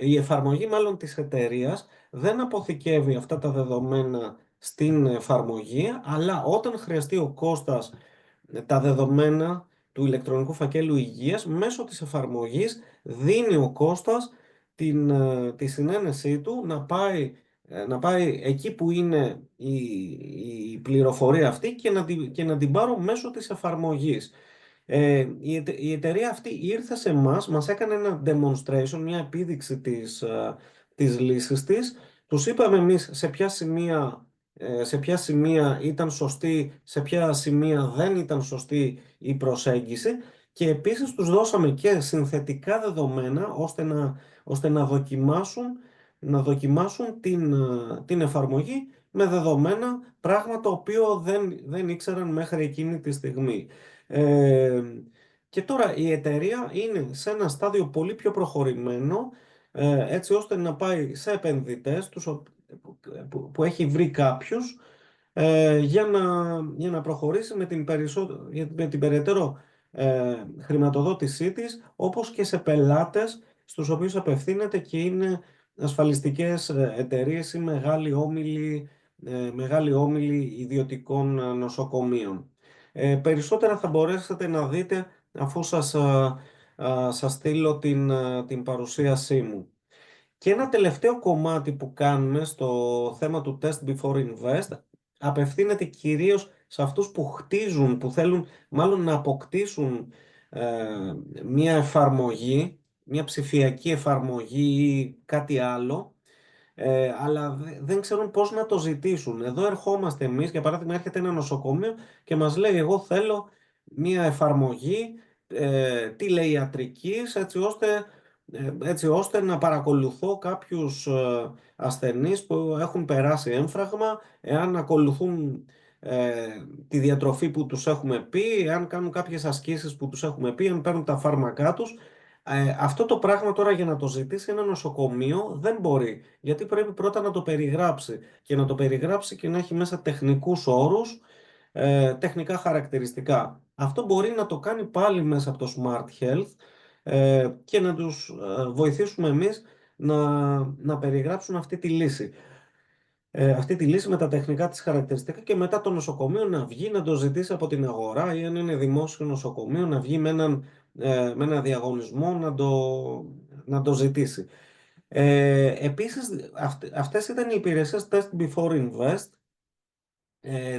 η εφαρμογή μάλλον της εταιρείας δεν αποθηκεύει αυτά τα δεδομένα στην εφαρμογή, αλλά όταν χρειαστεί ο Κώστας τα δεδομένα του ηλεκτρονικού φακέλου υγείας, μέσω της εφαρμογής δίνει ο Κώστας τη συνένεσή του να πάει εκεί που είναι η πληροφορία αυτή και να την πάρω μέσω της εφαρμογής. Η εταιρεία αυτή ήρθε σε εμάς, μας έκανε ένα demonstration, μια επίδειξη της λύσης της. Τους είπαμε εμείς σε ποια σημεία ήταν σωστή, σε ποια σημεία δεν ήταν σωστή η προσέγγιση και επίσης τους δώσαμε και συνθετικά δεδομένα ώστε να δοκιμάσουν την εφαρμογή με δεδομένα, πράγμα το οποίο δεν ήξεραν μέχρι εκείνη τη στιγμή. Και τώρα η εταιρεία είναι σε ένα στάδιο πολύ πιο έτσι ώστε να πάει σε επενδυτές που έχει βρει κάποιους για να προχωρήσει με την περαιτέρω χρηματοδότησή της, όπως και σε πελάτες στους οποίους απευθύνεται και είναι ασφαλιστικές εταιρείες ή μεγάλοι όμιλοι ιδιωτικών νοσοκομείων. Περισσότερα θα μπορέσετε να δείτε αφού σας σας στείλω την παρουσίασή μου. Και ένα τελευταίο κομμάτι που κάνουμε στο θέμα του Test Before Invest απευθύνεται κυρίως σε αυτούς που χτίζουν, που θέλουν μάλλον να αποκτήσουν μια εφαρμογή, μια ψηφιακή εφαρμογή ή κάτι άλλο, αλλά δεν ξέρουν πώς να το ζητήσουν. Εδώ ερχόμαστε εμείς, για παράδειγμα έρχεται ένα νοσοκομείο και μας λέει εγώ θέλω μια εφαρμογή τηλεϊατρικής έτσι ώστε να παρακολουθώ κάποιους ασθενείς που έχουν περάσει έμφραγμα, εάν ακολουθούν τη διατροφή που τους έχουμε πει, εάν κάνουν κάποιες ασκήσεις που τους έχουμε πει, αν παίρνουν τα φάρμακά τους. Αυτό το πράγμα τώρα για να το ζητήσει ένα νοσοκομείο δεν μπορεί, γιατί πρέπει πρώτα να το περιγράψει και να το περιγράψει και να έχει μέσα τεχνικούς όρους, τεχνικά χαρακτηριστικά. Αυτό μπορεί να το κάνει πάλι μέσα από το Smart Health και να τους βοηθήσουμε εμείς να περιγράψουν αυτή τη λύση. Αυτή τη λύση με τα τεχνικά της χαρακτηριστικά και μετά το νοσοκομείο να βγει να το ζητήσει από την αγορά ή αν είναι δημόσιο νοσοκομείο να βγει με ένα διαγωνισμό να το ζητήσει. Επίσης, αυτές ήταν οι υπηρεσίες Test Before Invest.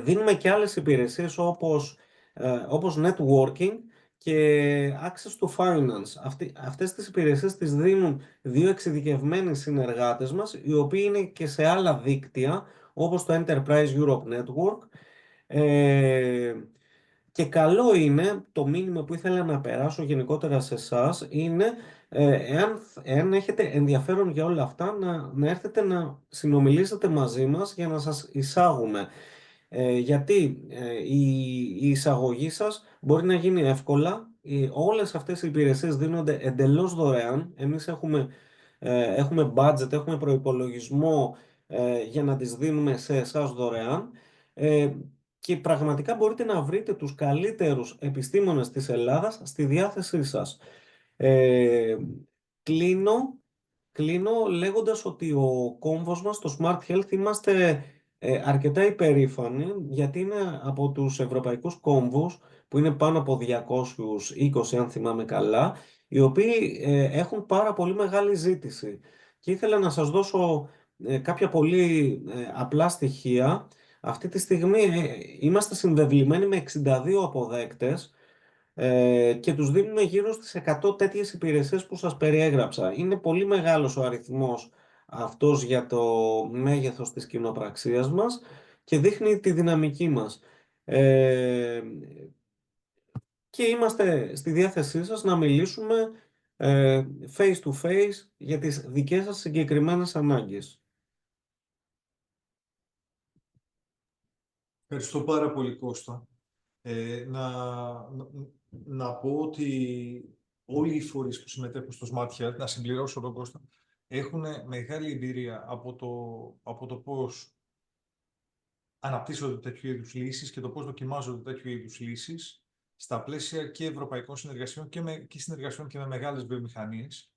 Δίνουμε και άλλες υπηρεσίες όπως networking και access to finance. Αυτές τις υπηρεσίες τις δίνουν δύο εξειδικευμένοι συνεργάτες μας, οι οποίοι είναι και σε άλλα δίκτυα, όπως το Enterprise Europe Network. Και καλό είναι, το μήνυμα που ήθελα να περάσω γενικότερα σε εσάς, είναι εάν έχετε ενδιαφέρον για όλα αυτά, να έρθετε να συνομιλήσετε μαζί μας για να σας εισάγουμε. Γιατί η εισαγωγή σας μπορεί να γίνει εύκολα. Όλες αυτές οι υπηρεσίες δίνονται εντελώς δωρεάν. Εμείς έχουμε budget, έχουμε προϋπολογισμό για να τις δίνουμε σε εσάς δωρεάν. Και πραγματικά μπορείτε να βρείτε τους καλύτερους επιστήμονες της Ελλάδας στη διάθεσή σας. Κλείνω λέγοντας ότι ο κόμβος μας, το Smart Health, είμαστε αρκετά υπερήφανοι, γιατί είναι από τους ευρωπαϊκούς κόμβους που είναι πάνω από 220 αν θυμάμαι καλά, οι οποίοι έχουν πάρα πολύ μεγάλη ζήτηση. Και ήθελα να σας δώσω κάποια πολύ απλά στοιχεία. Αυτή τη στιγμή είμαστε συνδευλημένοι με 62 αποδέκτες και τους δίνουμε γύρω στις 100 τέτοιες υπηρεσίες που σας περιέγραψα. Είναι πολύ μεγάλος ο αριθμός αυτός για το μέγεθος της κοινοπραξίας μας και δείχνει τη δυναμική μας. Και είμαστε στη διάθεσή σας να μιλήσουμε face to face για τις δικές σας συγκεκριμένες ανάγκες. Ευχαριστώ πάρα πολύ, Κώστα. Να πω ότι όλοι οι φορείς που συμμετέχουν στο Smart Health, να συμπληρώσω τον Κώστα, έχουν μεγάλη εμπειρία από το πώς αναπτύσσονται τέτοιου είδους λύσεις και το πώς δοκιμάζονται τέτοιου είδους λύσεις στα πλαίσια και ευρωπαϊκών συνεργασιών και συνεργασιών και με μεγάλες βιομηχανίες.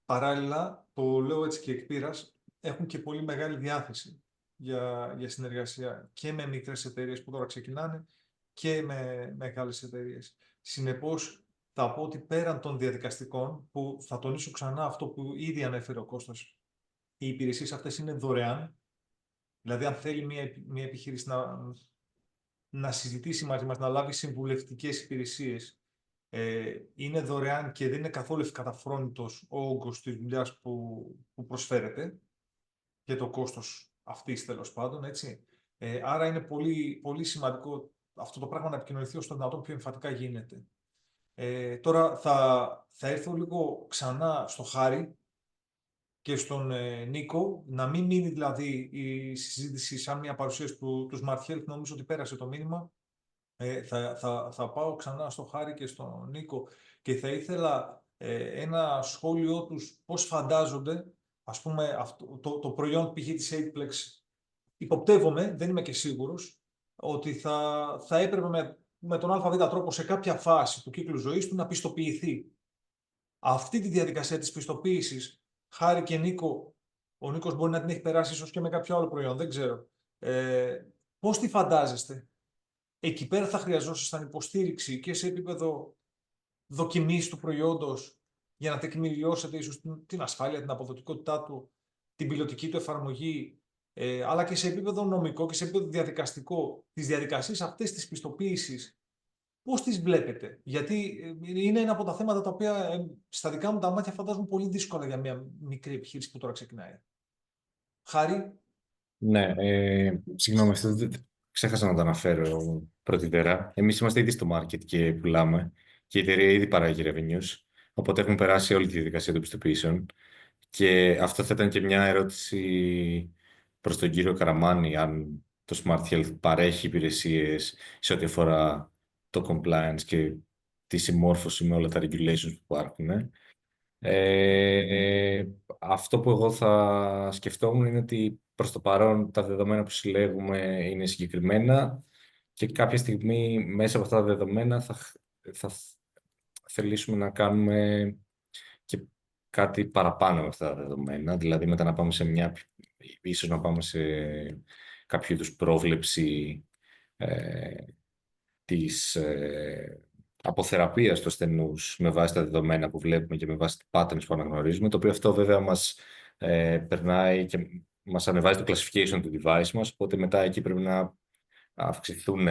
Παράλληλα, το λέω έτσι και εκ πείρας, έχουν και πολύ μεγάλη διάθεση για συνεργασία και με μικρές εταιρείες που τώρα ξεκινάνε και με μεγάλες εταιρείες. Συνεπώς, θα πω ότι πέραν των διαδικαστικών, που θα τονίσω ξανά αυτό που ήδη ανέφερε ο Κώστας, οι υπηρεσίες αυτές είναι δωρεάν. Δηλαδή, αν θέλει μια επιχείρηση να συζητήσει μαζί μας, να λάβει συμβουλευτικές υπηρεσίες, είναι δωρεάν και δεν είναι καθόλου ευκαταφρόνητος ο όγκος της δουλειάς που προσφέρεται και το κόστος αυτής, τέλος πάντων, έτσι. Άρα είναι πολύ, πολύ σημαντικό αυτό το πράγμα να επικοινωνηθεί όσο το δυνατόν πιο εμφατικά γίνεται. Τώρα θα έρθω λίγο ξανά στο Χάρη και στον Νίκο, να μην μείνει δηλαδή η συζήτηση σαν μια παρουσίαση του Smart Health. Νομίζω ότι πέρασε το μήνυμα. Θα πάω ξανά στο Χάρη και στον Νίκο και θα ήθελα ένα σχόλιο τους πώς φαντάζονται, ας πούμε, το προϊόν π.χ. της Eightplex. Υποπτεύομαι, δεν είμαι και σίγουρος, ότι θα έπρεπε με τον ΑΒ τρόπο σε κάποια φάση του κύκλου ζωής του να πιστοποιηθεί. Αυτή τη διαδικασία της πιστοποίησης, Χάρη και Νίκο, ο Νίκος μπορεί να την έχει περάσει ίσως και με κάποιο άλλο προϊόν, δεν ξέρω. Πώς τη φαντάζεστε? Εκεί πέρα θα χρειαζόσασταν υποστήριξη και σε επίπεδο δοκιμής του προϊόντος για να τεκμηριώσετε ίσως την ασφάλεια, την αποδοτικότητά του, την πιλωτική του εφαρμογή, αλλά και σε επίπεδο νομικό και σε επίπεδο διαδικαστικό, τις διαδικασίες αυτές της πιστοποίησης, πώς τις βλέπετε? Γιατί είναι ένα από τα θέματα τα οποία στα δικά μου τα μάτια φαντάζομαι πολύ δύσκολα για μια μικρή επιχείρηση που τώρα ξεκινάει. Χάρη. Ναι, συγγνώμη, αυτό ξέχασα να το αναφέρω πρωτήτερα. Εμείς είμαστε ήδη στο market και πουλάμε και η εταιρεία ήδη παράγει revenues, οπότε έχουμε περάσει όλη τη διαδικασία των πιστοποιήσεων. Και αυτό θα ήταν και μια ερώτηση προς τον κύριο Καραμάνη, αν το Smart Health παρέχει υπηρεσίες σε ό,τι αφορά το compliance και τη συμμόρφωση με όλα τα regulations που υπάρχουν. Αυτό που εγώ θα σκεφτόμουν είναι ότι προς το παρόν τα δεδομένα που συλλέγουμε είναι συγκεκριμένα και κάποια στιγμή μέσα από αυτά τα δεδομένα θα θελήσουμε να κάνουμε και κάτι παραπάνω με αυτά τα δεδομένα, δηλαδή μετά να πάμε ίσως να πάμε σε κάποιο είδους πρόβλεψη της αποθεραπείας του ασθενούς με βάση τα δεδομένα που βλέπουμε και με βάση τα patterns που αναγνωρίζουμε, το οποίο αυτό βέβαια μας περνάει και μας ανεβάζει το classification του device μας, οπότε μετά εκεί πρέπει να αυξηθούν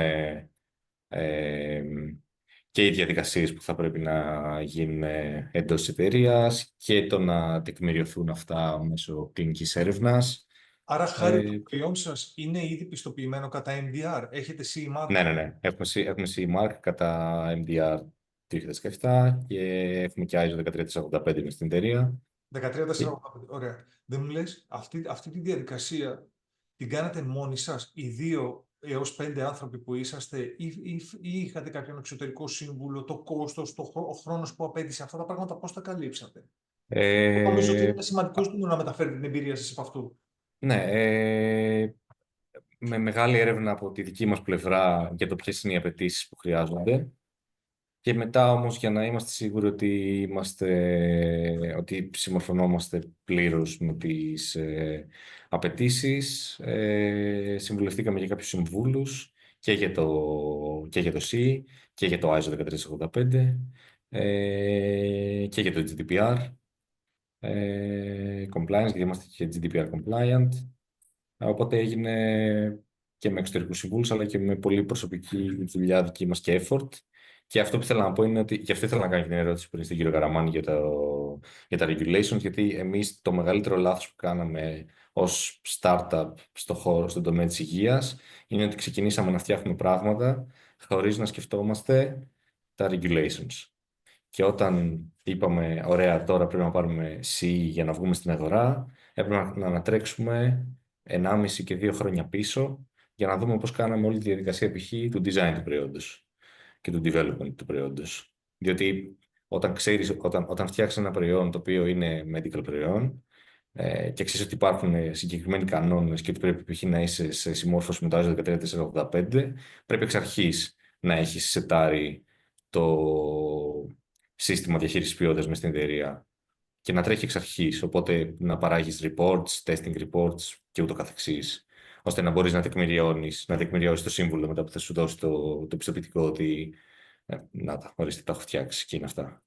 και οι διαδικασίες που θα πρέπει να γίνουν εντός της εταιρείας και το να τεκμηριωθούν αυτά μέσω κλινικής έρευνας. Άρα, Χάρη, το προϊόν σας είναι ήδη πιστοποιημένο κατά MDR? Έχετε CE Mark? Ναι. Έχουμε CE Mark κατά MDR 2017 και έχουμε και ISO 13485 με στην εταιρεία. 13485, ωραία. Δεν μου λες, αυτή τη διαδικασία την κάνατε μόνοι σας, οι 2 έως 5 άνθρωποι που είσαστε, ή είχατε κάποιον εξωτερικό σύμβουλο, το κόστος, ο χρόνος που απέτησε, αυτά τα πράγματα πώς τα καλύψατε? Νομίζω ότι είναι σημαντικό να μεταφέρετε την εμπειρία σας από αυτού. Ναι, με μεγάλη έρευνα από τη δική μας πλευρά για το ποιες είναι οι απαιτήσεις που χρειάζονται. Και μετά όμως για να είμαστε σίγουροι ότι συμμορφωνόμαστε πλήρως με τις απαιτήσεις, συμβουλευτήκαμε για κάποιους συμβούλους και για το CE και για το ISO 13485 και για το GDPR compliance, γιατί είμαστε και GDPR compliant. Οπότε έγινε και με εξωτερικούς συμβούλους, αλλά και με πολύ προσωπική δουλειά δική μας και effort. Και αυτό που θέλω να πω είναι ότι, γι' αυτό ήθελα να κάνω και την ερώτηση πριν στον κύριο Καραμάνη για τα regulations, γιατί εμείς το μεγαλύτερο λάθος που κάναμε ως startup στον τομέα της υγείας είναι ότι ξεκινήσαμε να φτιάχνουμε πράγματα χωρίς να σκεφτόμαστε τα regulations. Και όταν είπαμε, ωραία, τώρα πρέπει να πάρουμε CE για να βγούμε στην αγορά, έπρεπε να ανατρέξουμε 1,5 και 2 χρόνια πίσω για να δούμε πώς κάναμε όλη τη διαδικασία π.χ. του design του προϊόντος και του development του προϊόντος. Διότι όταν φτιάξεις ένα προϊόν το οποίο είναι medical προϊόν και ξέρεις ότι υπάρχουν συγκεκριμένοι κανόνες και ότι πρέπει π.χ. να είσαι σε συμμόρφωση με το ISO 13485, πρέπει εξ αρχής να έχεις σετάρει το σύστημα διαχείρισης ποιότητας μες στην εταιρεία και να τρέχει εξ αρχής, οπότε να παράγεις reports, testing reports και ούτω καθεξής, ώστε να μπορείς να τεκμηριώσεις το σύμβουλο μετά που θα σου δώσει το πιστοποιητικό ότι να τα, ορίστε, τα έχω φτιάξει και είναι αυτά.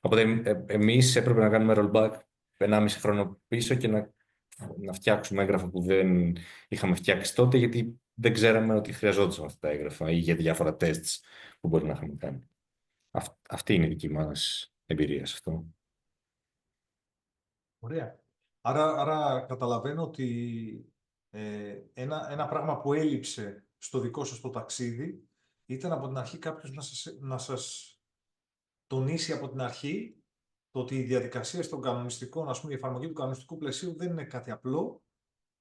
Οπότε εμείς έπρεπε να κάνουμε rollback 1,5 χρόνο πίσω και να φτιάξουμε έγγραφα που δεν είχαμε φτιάξει τότε, γιατί δεν ξέραμε ότι χρειαζόντουσαν αυτά τα έγγραφα ή για διάφορα tests που μπορεί να είχαμε κάνει. Αυτή είναι η δική μας εμπειρία σε αυτό. Ωραία. Άρα καταλαβαίνω ότι ένα πράγμα που έλειψε στο δικό σας το ταξίδι ήταν από την αρχή κάποιος να σας τονίσει από την αρχή το ότι η διαδικασία στον κανονιστικό, ας πούμε, η εφαρμογή του κανονιστικού πλαισίου δεν είναι κάτι απλό,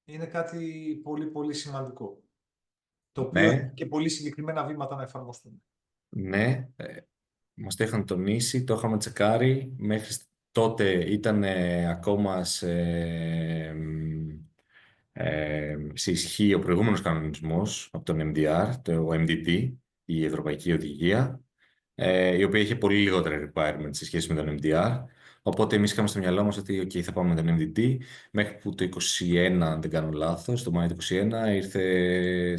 είναι κάτι πολύ πολύ σημαντικό, το οποίο έχει και πολύ συγκεκριμένα βήματα να εφαρμοστούν. Ναι, μας το είχαν τονίσει, το είχαμε τσεκάρει, μέχρι τότε ήταν ακόμα σε ισχύ ο προηγούμενος κανονισμός από τον MDR, το MDD, η Ευρωπαϊκή Οδηγία, η οποία είχε πολύ λιγότερα requirements σε σχέση με τον MDR. Οπότε εμείς είχαμε στο μυαλό μας ότι θα πάμε με τον MDD, μέχρι που το 2021, αν δεν κάνω λάθος, το Μάιο του 2021, ήρθε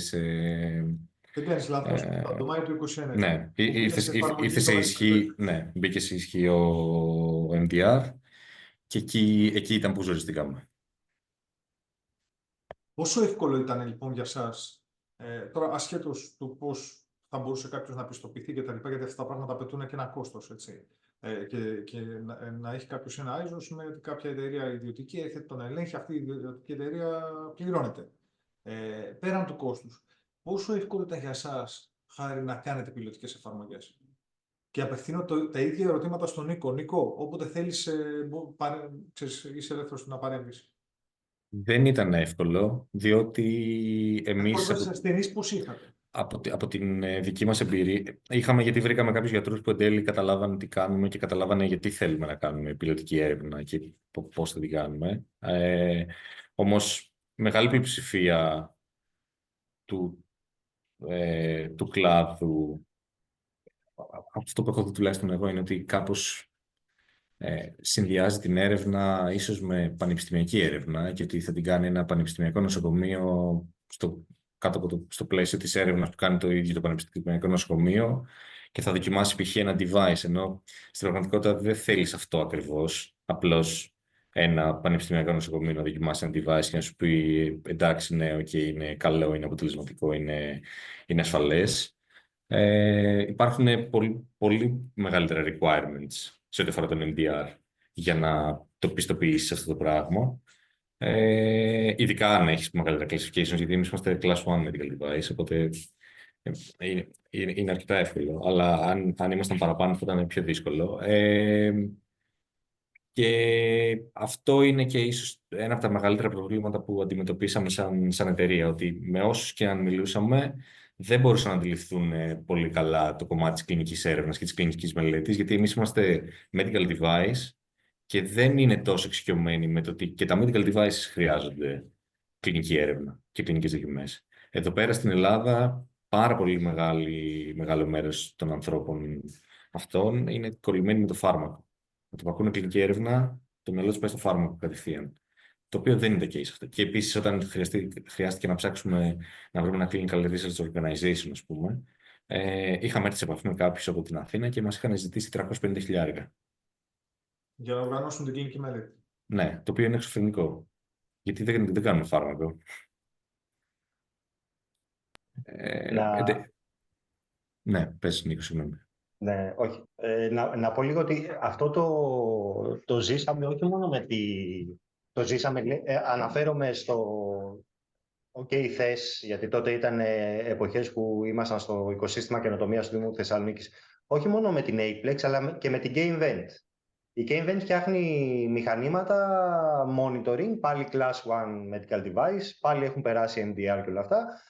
Δεν κάνεις λάθος, το Μάιο του 2021. Ναι, Ήρθε σε εφαρμογή ήρθε σε το ισχύ, ναι, μπήκε σε ισχύ ο MDR και εκεί ήταν που ζοριστήκαμε. Πόσο εύκολο ήταν λοιπόν για σας, τώρα ασχέτως του πώς θα μπορούσε κάποιος να πιστοποιηθεί και τα λοιπά, γιατί αυτά τα πράγματα απαιτούν και ένα κόστος, έτσι. Και να έχει κάποιος ένα ISO σημαίνει ότι κάποια εταιρεία ιδιωτική έρχεται τον ελέγχει, αυτή η ιδιωτική εταιρεία πληρώνεται. Πέραν του κόστους, πόσο εύκολο ήταν για σας, Χάρη, να κάνετε πιλωτικές εφαρμογές? Και απευθύνω τα ίδια ερωτήματα στον Νίκο. Νίκο, όποτε θέλεις, είσαι ελεύθερος να παρέμβεις. Δεν ήταν εύκολο, διότι εμείς Πρώτα ασθενείς πώς είχατε? από την δική μας εμπειρία είχαμε, γιατί βρήκαμε κάποιους γιατρούς που εν τέλει καταλάβανε τι κάνουμε και καταλάβανε γιατί θέλουμε να κάνουμε πιλωτική έρευνα και πώς θα την κάνουμε. Όμως μεγάλη πλειοψηφία του κλάδου, αυτό που έχω δει τουλάχιστον εγώ, είναι ότι κάπως συνδυάζει την έρευνα ίσως με πανεπιστημιακή έρευνα και ότι θα την κάνει ένα πανεπιστημιακό νοσοκομείο κάτω από στο πλαίσιο της έρευνας που κάνει το ίδιο το πανεπιστημιακό νοσοκομείο και θα δοκιμάσει π.χ. ένα device, ενώ στην πραγματικότητα δεν θέλεις αυτό ακριβώς, απλώς ένα πανεπιστημιακό νοσοκομείο να δοκιμάσει ένα device και να σου πει εντάξει, ναι, okay, είναι καλό, είναι αποτελεσματικό, είναι ασφαλές. Υπάρχουν πολύ μεγαλύτερα requirements σε ό,τι αφορά τον MDR για να το πιστοποιήσεις αυτό το πράγμα. Ειδικά αν έχεις μεγαλύτερα classifications, γιατί εμείς είμαστε class 1 medical device, οπότε είναι αρκετά εύκολο. Αλλά αν ήμασταν παραπάνω θα ήταν πιο δύσκολο. Και αυτό είναι και ίσως ένα από τα μεγαλύτερα προβλήματα που αντιμετωπίσαμε σαν εταιρεία, ότι με όσους και αν μιλούσαμε, δεν μπορούσαν να αντιληφθούν πολύ καλά το κομμάτι της κλινικής έρευνας και της κλινικής μελέτης, γιατί εμείς είμαστε medical device και δεν είναι τόσο εξοικειωμένοι με το ότι και τα medical devices χρειάζονται κλινική έρευνα και κλινικές δοκιμές. Εδώ πέρα στην Ελλάδα, πάρα πολύ μεγάλο μέρος των ανθρώπων αυτών είναι κολλημένοι με το φάρμακο. Όταν ακούνε κλινική έρευνα, το μυαλό τους πάει στο φάρμακο κατευθείαν. Το οποίο δεν είναι το case αυτό. Και επίσης, όταν χρειάστηκε να ψάξουμε να βρούμε ένα clinical research organization, ας πούμε, είχαμε έρθει σε επαφή με κάποιους από την Αθήνα και μας είχαν ζητήσει 350.000. Για να οργανώσουν την κλινική μελέτη. Ναι, το οποίο είναι εξωφρενικό. Γιατί δεν κάνουμε φάρμακο. Ναι, πες Νίκο, συγγνώμη. Ναι, όχι. Να πω λίγο ότι αυτό το ζήσαμε όχι μόνο το ζήσαμε, αναφέρομαι στο OK θες, γιατί τότε ήταν εποχές που ήμασταν στο οικοσύστημα καινοτομίας του Δήμου Θεσσαλονίκης, όχι μόνο με την Aplex, αλλά και με την GameVent. Η GameVent φτιάχνει μηχανήματα monitoring, πάλι Class 1 medical device, πάλι έχουν περάσει MDR και όλα αυτά,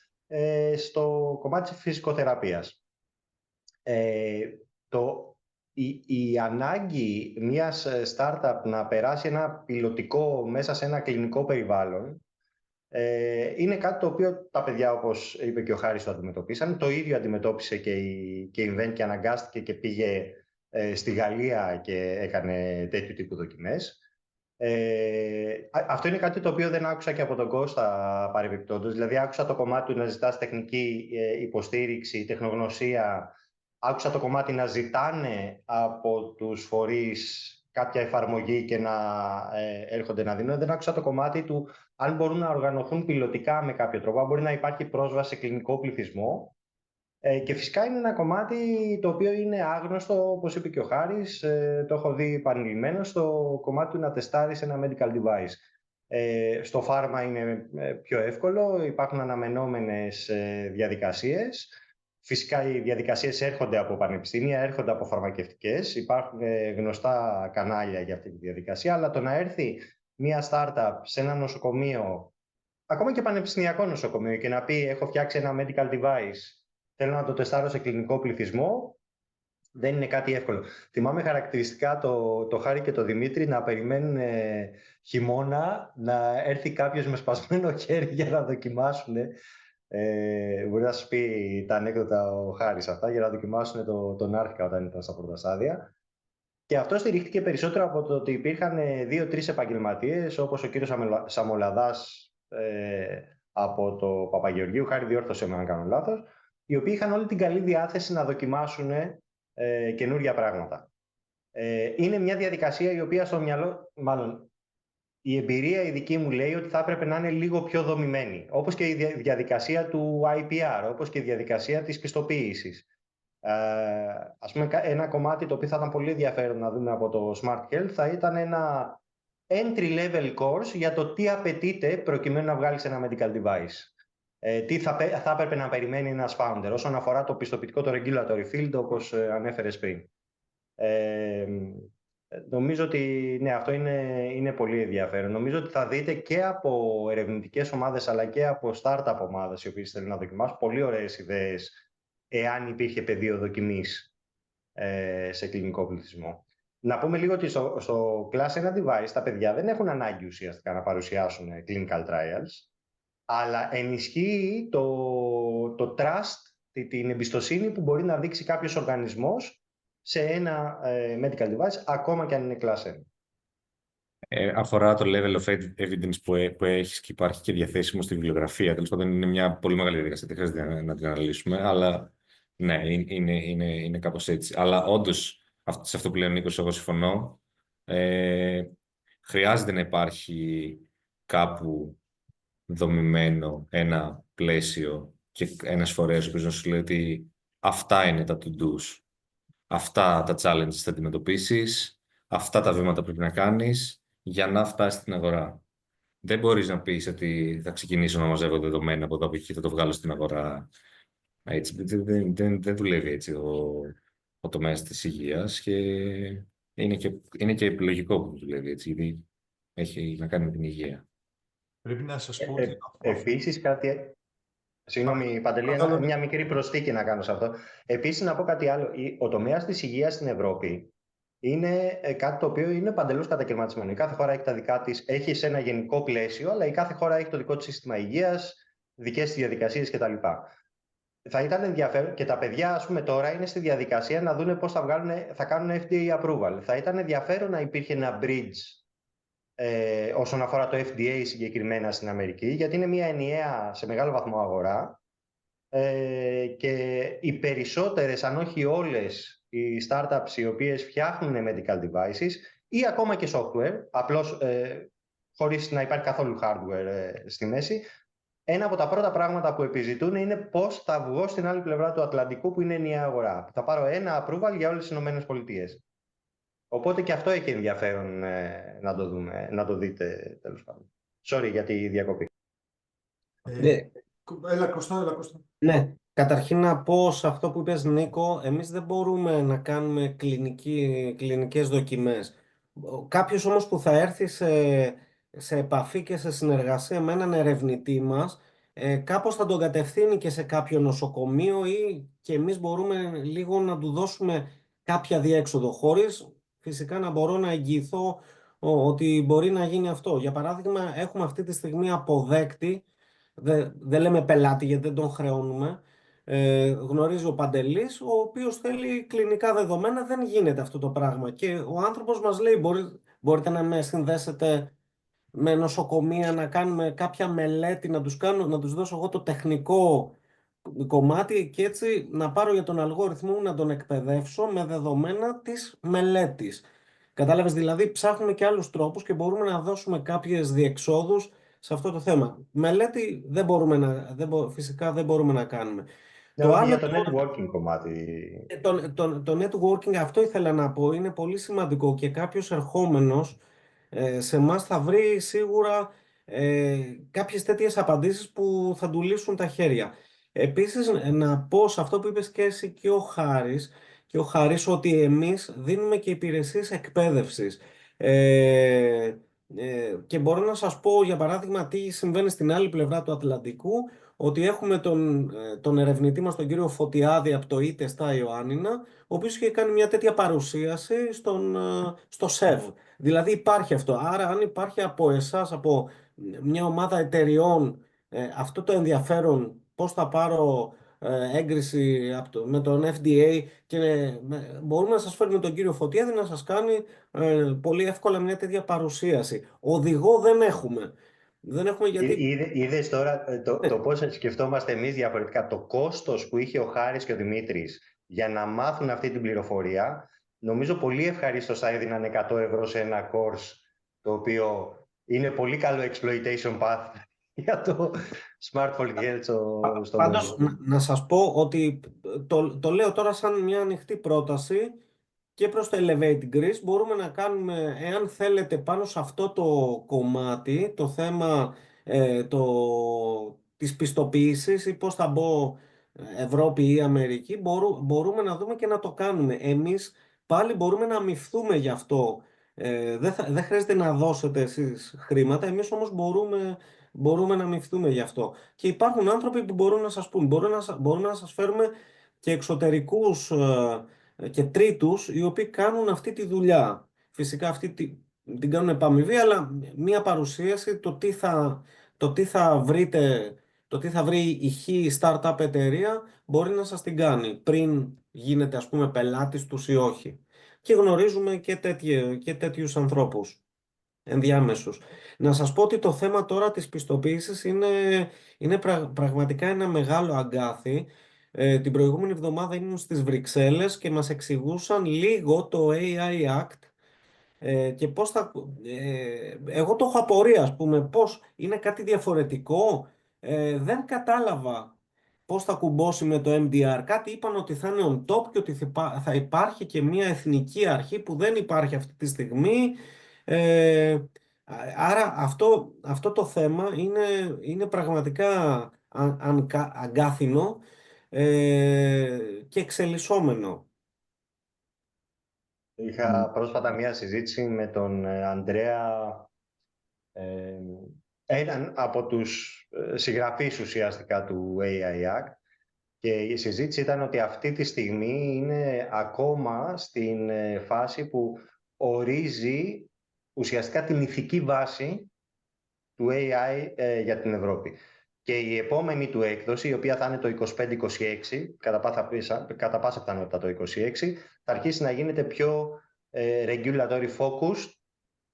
στο κομμάτι της φυσικοθεραπείας. Η ανάγκη μιας startup να περάσει ένα πιλωτικό μέσα σε ένα κλινικό περιβάλλον είναι κάτι το οποίο τα παιδιά, όπως είπε και ο Χάρης, το αντιμετωπίσαν. Το ίδιο αντιμετώπισε και η Invent και αναγκάστηκε και πήγε στη Γαλλία και έκανε τέτοιου τύπου δοκιμές. Αυτό είναι κάτι το οποίο δεν άκουσα και από τον Κώστα παρεμπιπτόντως. Δηλαδή άκουσα το κομμάτι του να ζητάς τεχνική υποστήριξη, τεχνογνωσία. Άκουσα το κομμάτι να ζητάνε από τους φορείς κάποια εφαρμογή και να έρχονται να δίνουν. Δεν άκουσα το κομμάτι του αν μπορούν να οργανωθούν πιλωτικά με κάποιο τρόπο, αν μπορεί να υπάρχει πρόσβαση σε κλινικό πληθυσμό. Και φυσικά είναι ένα κομμάτι το οποίο είναι άγνωστο, όπως είπε και ο Χάρης, το έχω δει επανειλημμένο, στο κομμάτι του να τεστάρεις ένα medical device. Στο φάρμα είναι πιο εύκολο, υπάρχουν αναμενόμενες διαδικασίες. Φυσικά οι διαδικασίες έρχονται από πανεπιστήμια, έρχονται από φαρμακευτικές, υπάρχουν γνωστά κανάλια για αυτή τη διαδικασία, αλλά το να έρθει μια startup σε ένα νοσοκομείο, ακόμα και πανεπιστημιακό νοσοκομείο, και να πει έχω φτιάξει ένα medical device, θέλω να το τεστάρω σε κλινικό πληθυσμό, δεν είναι κάτι εύκολο. Θυμάμαι χαρακτηριστικά το Χάρη και το Δημήτρη να περιμένουν χειμώνα να έρθει κάποιος με σπασμένο χέρι για να δοκιμάσουν. Μπορεί να σου πει τα ανέκδοτα ο Χάρης αυτά για να δοκιμάσουν τον Άρθικα όταν ήταν στα πρώτα στάδια. Και αυτό στηρίχθηκε περισσότερο από το ότι υπήρχαν 2-3 επαγγελματίες, όπως ο κύριος Σαμολαδάς από το Παπαγεωργίου, Χάρη διόρθωσε με αν κάνω λάθος, οι οποίοι είχαν όλη την καλή διάθεση να δοκιμάσουν καινούργια πράγματα. Είναι μια διαδικασία η οποία στο μυαλό, μάλλον η εμπειρία η δική μου λέει ότι θα έπρεπε να είναι λίγο πιο δομημένη. Όπως και η διαδικασία του IPR, όπως και η διαδικασία της πιστοποίησης. Ας πούμε, ένα κομμάτι το οποίο θα ήταν πολύ ενδιαφέρον να δούμε από το Smart Health θα ήταν ένα entry-level course για το τι απαιτείται προκειμένου να βγάλεις ένα medical device. Τι θα έπρεπε να περιμένει ένας founder όσον αφορά το πιστοποιητικό, το regulatory field, όπως ανέφερες πριν. Νομίζω ότι ναι, αυτό είναι πολύ ενδιαφέρον. Νομίζω ότι θα δείτε και από ερευνητικές ομάδες αλλά και από startup ομάδες οι οποίες θέλουν να δοκιμάσουν πολύ ωραίες ιδέες εάν υπήρχε πεδίο δοκιμής σε κλινικό πληθυσμό. Να πούμε λίγο ότι στο Class 1 device τα παιδιά δεν έχουν ανάγκη ουσιαστικά να παρουσιάσουν clinical trials, αλλά ενισχύει το trust, την εμπιστοσύνη που μπορεί να δείξει κάποιος οργανισμός σε ένα medical device, ακόμα και αν είναι Class 1. Αφορά το level of evidence που έχεις και υπάρχει και διαθέσιμο στη βιβλιογραφία. Τέλος πάντων, είναι μια πολύ μεγάλη διαδικασία, δεν χρειάζεται να την αναλύσουμε, αλλά ναι, είναι κάπως έτσι. Αλλά όντως, σε αυτό που λέει ο Νίκος, εγώ συμφωνώ. Χρειάζεται να υπάρχει κάπου δομημένο ένα πλαίσιο και ένας φορέας ο οποίος να σου λέει ότι αυτά είναι τα to-dos, αυτά τα challenges θα αντιμετωπίσεις, αυτά τα βήματα πρέπει να κάνεις για να φτάσεις στην αγορά. Δεν μπορείς να πεις ότι θα ξεκινήσω να μαζεύω δεδομένα από εδώ από εκεί και θα το βγάλω στην αγορά. Έτσι, δεν δουλεύει έτσι ο τομέας της υγείας και είναι και λογικό που δουλεύει έτσι, γιατί έχει να κάνει με την υγεία. Πρέπει να σας πω ότι... Επίσης κάτι... Συγγνώμη, Παντελή, μια μικρή προσθήκη να κάνω σε αυτό. Επίσης, να πω κάτι άλλο. Ο τομέας της υγείας στην Ευρώπη είναι κάτι το οποίο είναι παντελώς κατακαιρματισμένο. Η κάθε χώρα έχει τα δικά της, έχει σε ένα γενικό πλαίσιο, αλλά η κάθε χώρα έχει το δικό της σύστημα υγείας, δικές της διαδικασίες κτλ. Θα ήταν ενδιαφέρον και τα παιδιά, ας πούμε, τώρα είναι στη διαδικασία να δουν πώς θα κάνουν FDA approval. Θα ήταν ενδιαφέρον να υπήρχε ένα bridge όσον αφορά το FDA συγκεκριμένα στην Αμερική, γιατί είναι μια ενιαία σε μεγάλο βαθμό αγορά και οι περισσότερες, αν όχι όλες, οι startups οι οποίες φτιάχνουν medical devices ή ακόμα και software, απλώς χωρίς να υπάρχει καθόλου hardware στη μέση, ένα από τα πρώτα πράγματα που επιζητούν είναι πώς θα βγω στην άλλη πλευρά του Ατλαντικού που είναι ενιαία αγορά. Θα πάρω ένα approval για όλες τις ΗΠΑ. Οπότε και αυτό έχει ενδιαφέρον να το δούμε, να το δείτε τέλος πάντων. Sorry για τη διακοπή. Έλα Κώστα. Ναι, καταρχήν να πω σε αυτό που είπες Νίκο, εμείς δεν μπορούμε να κάνουμε κλινικές δοκιμές. Κάποιος όμως που θα έρθει σε επαφή και σε συνεργασία με έναν ερευνητή μας, κάπως θα τον κατευθύνει και σε κάποιο νοσοκομείο ή και εμείς μπορούμε λίγο να του δώσουμε κάποια διέξοδο, χωρίς φυσικά να μπορώ να εγγυηθώ ότι μπορεί να γίνει αυτό. Για παράδειγμα, έχουμε αυτή τη στιγμή αποδέκτη, δεν λέμε πελάτη γιατί δεν τον χρεώνουμε, γνωρίζει ο Παντελής, ο οποίος θέλει κλινικά δεδομένα, δεν γίνεται αυτό το πράγμα. Και ο άνθρωπος μας λέει, μπορείτε να με συνδέσετε με νοσοκομεία, να κάνουμε κάποια μελέτη, να τους δώσω εγώ το τεχνικό κομμάτι και έτσι να πάρω για τον αλγόριθμό μου να τον εκπαιδεύσω με δεδομένα της μελέτης. Κατάλαβες, δηλαδή ψάχνουμε και άλλους τρόπους και μπορούμε να δώσουμε κάποιες διεξόδους σε αυτό το θέμα. Μελέτη φυσικά δεν μπορούμε να κάνουμε. Για το networking κομμάτι. Το networking, αυτό ήθελα να πω, είναι πολύ σημαντικό και κάποιος ερχόμενος σε εμάς θα βρει σίγουρα κάποιες τέτοιες απαντήσεις που θα του λύσουν τα χέρια. Επίσης, να πω σε αυτό που είπες και εσύ και ο Χάρης, ότι εμείς δίνουμε και υπηρεσίες εκπαίδευσης. Και μπορώ να σας πω, για παράδειγμα, τι συμβαίνει στην άλλη πλευρά του Ατλαντικού, ότι έχουμε τον ερευνητή μας, τον κύριο Φωτιάδη, από το ΙΤΕ στα Ιωάννινα, ο οποίος είχε κάνει μια τέτοια παρουσίαση στο ΣΕΒ. Δηλαδή υπάρχει αυτό. Άρα, αν υπάρχει από εσάς, από μια ομάδα εταιριών, αυτό το ενδιαφέρον, πώς θα πάρω έγκριση με τον FDA και μπορούμε να σας φέρουμε τον κύριο Φωτιάδη να σας κάνει πολύ εύκολα μια τέτοια παρουσίαση. Οδηγό δεν έχουμε. Δεν έχουμε γιατί... Είδες τώρα Ναι. το πώς σκεφτόμαστε εμείς διαφορετικά. Το κόστος που είχε ο Χάρης και ο Δημήτρης για να μάθουν αυτή την πληροφορία, νομίζω πολύ ευχαρίστως θα έδιναν 100 ευρώ σε ένα course, το οποίο είναι πολύ καλό exploitation path για το smartphone health στο Πάντως, μέλλον. να σας πω ότι το λέω τώρα σαν μια ανοιχτή πρόταση και προς το Elevate Greece. Μπορούμε να κάνουμε, εάν θέλετε, πάνω σε αυτό το κομμάτι, το θέμα της πιστοποίησης ή πώς θα μπω Ευρώπη ή Αμερική, μπορούμε να δούμε και να το κάνουμε. Εμείς πάλι μπορούμε να αμοιφθούμε γι' αυτό. Δεν χρειάζεται να δώσετε εσείς χρήματα, εμείς όμως μπορούμε να αμοιφθούμε γι' αυτό. Και υπάρχουν άνθρωποι που μπορούν να σας πούν, μπορούμε να σας φέρουμε και εξωτερικούς και τρίτους οι οποίοι κάνουν αυτή τη δουλειά. Φυσικά αυτή την κάνουν επαμοιβή, αλλά μία παρουσίαση το τι θα βρείτε, το τι θα βρει η startup εταιρεία μπορεί να σας την κάνει πριν γίνετε, ας πούμε, πελάτης τους ή όχι. Και γνωρίζουμε και τέτοιους ανθρώπους ενδιάμεσους. Να σας πω ότι το θέμα τώρα της πιστοποίησης είναι πραγματικά ένα μεγάλο αγκάθι. Την προηγούμενη εβδομάδα ήμουν στις Βρυξέλλες και μας εξηγούσαν λίγο το AI Act και πώς εγώ το έχω απορία, ας πούμε, πώς είναι κάτι διαφορετικό. Δεν κατάλαβα πώς θα κουμπώσει με το MDR. Κάτι είπαν ότι θα είναι on top και ότι θα υπάρχει και μια εθνική αρχή που δεν υπάρχει αυτή τη στιγμή. Ε, Άρα αυτό το θέμα είναι πραγματικά αγκάθινο και εξελισσόμενο. Είχα πρόσφατα μία συζήτηση με τον Ανδρέα, έναν από τους συγγραφείς ουσιαστικά του AI Act, και η συζήτηση ήταν ότι αυτή τη στιγμή είναι ακόμα στην φάση που ορίζει ουσιαστικά την ηθική βάση του AI για την Ευρώπη. Και η επόμενη του έκδοση, η οποία θα είναι το 25-26, κατά πάσα πιθανότητα το 26, θα αρχίσει να γίνεται πιο regulatory focused,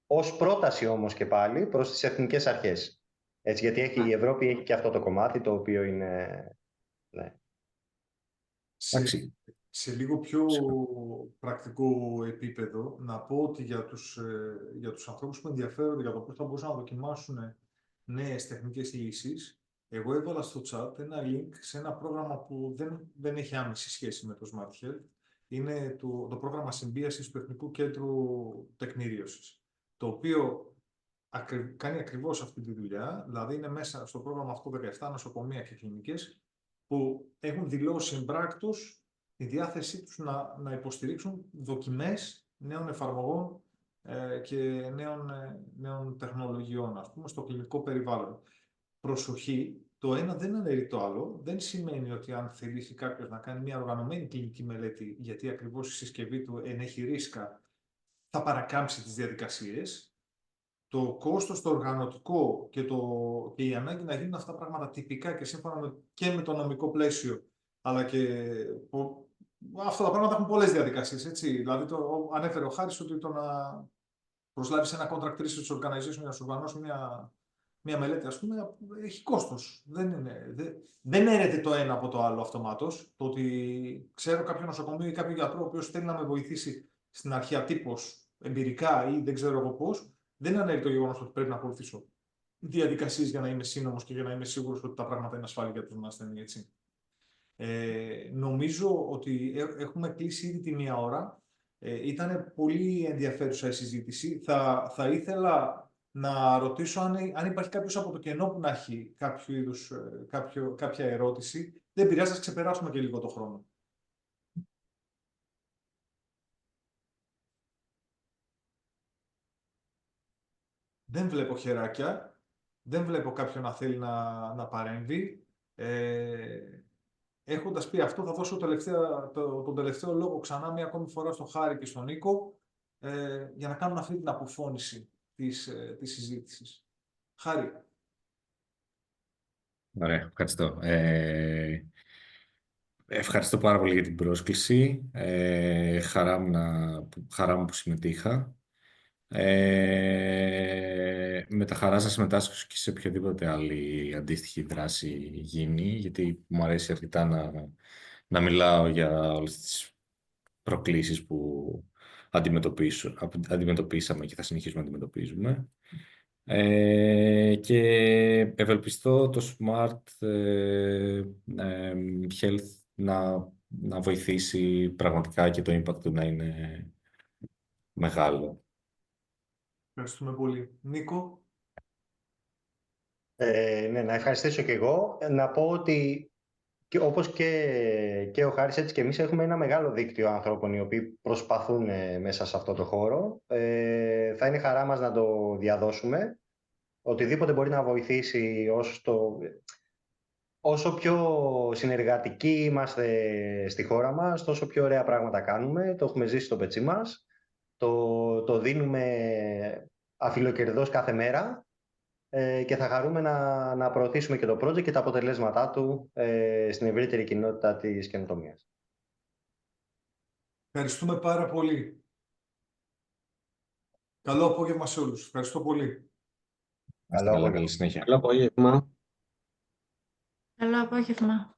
ως πρόταση όμως και πάλι προς τις εθνικές αρχές. Έτσι, γιατί η Ευρώπη έχει και αυτό το κομμάτι, το οποίο είναι... Ναι. Σε λίγο πιο πρακτικό επίπεδο, να πω ότι για τους ανθρώπους που ενδιαφέρονται για το πώς θα μπορούσαν να δοκιμάσουν νέες τεχνικές λύσεις, εγώ έβαλα στο chat ένα link σε ένα πρόγραμμα που δεν έχει άμεση σχέση με το Smart Health. Είναι το πρόγραμμα συμπίασης του Εθνικού Κέντρου Τεκμηρίωσης, το οποίο κάνει ακριβώς αυτή τη δουλειά. Δηλαδή είναι μέσα στο πρόγραμμα αυτό 17 νοσοκομεία και κλινικές που έχουν δηλώσει εμπράκτως τη διάθεσή τους να υποστηρίξουν δοκιμές νέων εφαρμογών και νέων τεχνολογιών, ας πούμε, στο κλινικό περιβάλλον. Προσοχή, το ένα δεν αναιρεί το άλλο. Δεν σημαίνει ότι αν θελήσει κάποιος να κάνει μια οργανωμένη κλινική μελέτη, γιατί ακριβώς η συσκευή του ενέχει ρίσκα, θα παρακάμψει τις διαδικασίες. Το κόστος, το οργανωτικό και η ανάγκη να γίνουν αυτά τα πράγματα τυπικά και σύμφωνα και με το νομικό πλαίσιο, αλλά και αυτά τα πράγματα έχουν πολλές διαδικασίες, έτσι. Δηλαδή, ανέφερε ο Χάρης ότι το να προσλάβεις ένα contract research organization για να σου οργανώσει μια μελέτη, ας πούμε, έχει κόστος. Δεν έρεται το ένα από το άλλο αυτομάτως. Το ότι ξέρω κάποιο νοσοκομείο ή κάποιο γιατρό ο οποίος θέλει να με βοηθήσει στην αρχή ατύπως, εμπειρικά ή δεν ξέρω εγώ πώς, δεν ανέρει το γεγονός ότι πρέπει να ακολουθήσω διαδικασίες για να είμαι σύνομος και για να είμαι σίγουρος ότι τα πράγματα είναι ασφαλή για τον ασθενή, έτσι. Νομίζω ότι έχουμε κλείσει ήδη τη μία ώρα. Ήταν πολύ ενδιαφέρουσα η συζήτηση. Θα ήθελα να ρωτήσω αν υπάρχει κάποιος από το κενό που να έχει κάποια ερώτηση. Δεν πειράζει, ας ξεπεράσουμε και λίγο το χρόνο. Δεν βλέπω χεράκια. Δεν βλέπω κάποιον να θέλει να παρέμβει. Έχοντας πει αυτό, θα δώσω τον τελευταίο λόγο ξανά μια ακόμη φορά στον Χάρη και στον Νίκο για να κάνουν αυτή την αποφώνηση της συζήτησης. Χάρη. Ωραία, ευχαριστώ. Ευχαριστώ πάρα πολύ για την πρόσκληση. Χαρά μου που συμμετείχα. Με τα χαράς να συμμετάσχω και σε οποιαδήποτε άλλη αντίστοιχη δράση γίνει, γιατί μου αρέσει αρκετά να μιλάω για όλες τις προκλήσεις που αντιμετωπίσαμε και θα συνεχίσουμε να αντιμετωπίζουμε. Και ευελπιστώ το Smart Health να βοηθήσει πραγματικά και το impact του να είναι μεγάλο. Ευχαριστούμε πολύ. Νίκο. Ναι, να ευχαριστήσω και εγώ. Να πω ότι όπως και ο Χάρης, έτσι και εμείς έχουμε ένα μεγάλο δίκτυο ανθρώπων οι οποίοι προσπαθούν μέσα σε αυτό το χώρο. Θα είναι χαρά μας να το διαδώσουμε. Οτιδήποτε μπορεί να βοηθήσει όσο πιο συνεργατικοί είμαστε στη χώρα μας, τόσο πιο ωραία πράγματα κάνουμε. Το έχουμε ζήσει στο πετσί μας. Το δίνουμε αφιλοκερδώς κάθε μέρα. Και θα χαρούμε να προωθήσουμε και το project και τα αποτελέσματά του στην ευρύτερη κοινότητα της καινοτομίας. Ευχαριστούμε πάρα πολύ. Καλό απόγευμα σε όλους. Ευχαριστώ πολύ. Καλή συνέχεια. Καλό απόγευμα. Καλό απόγευμα.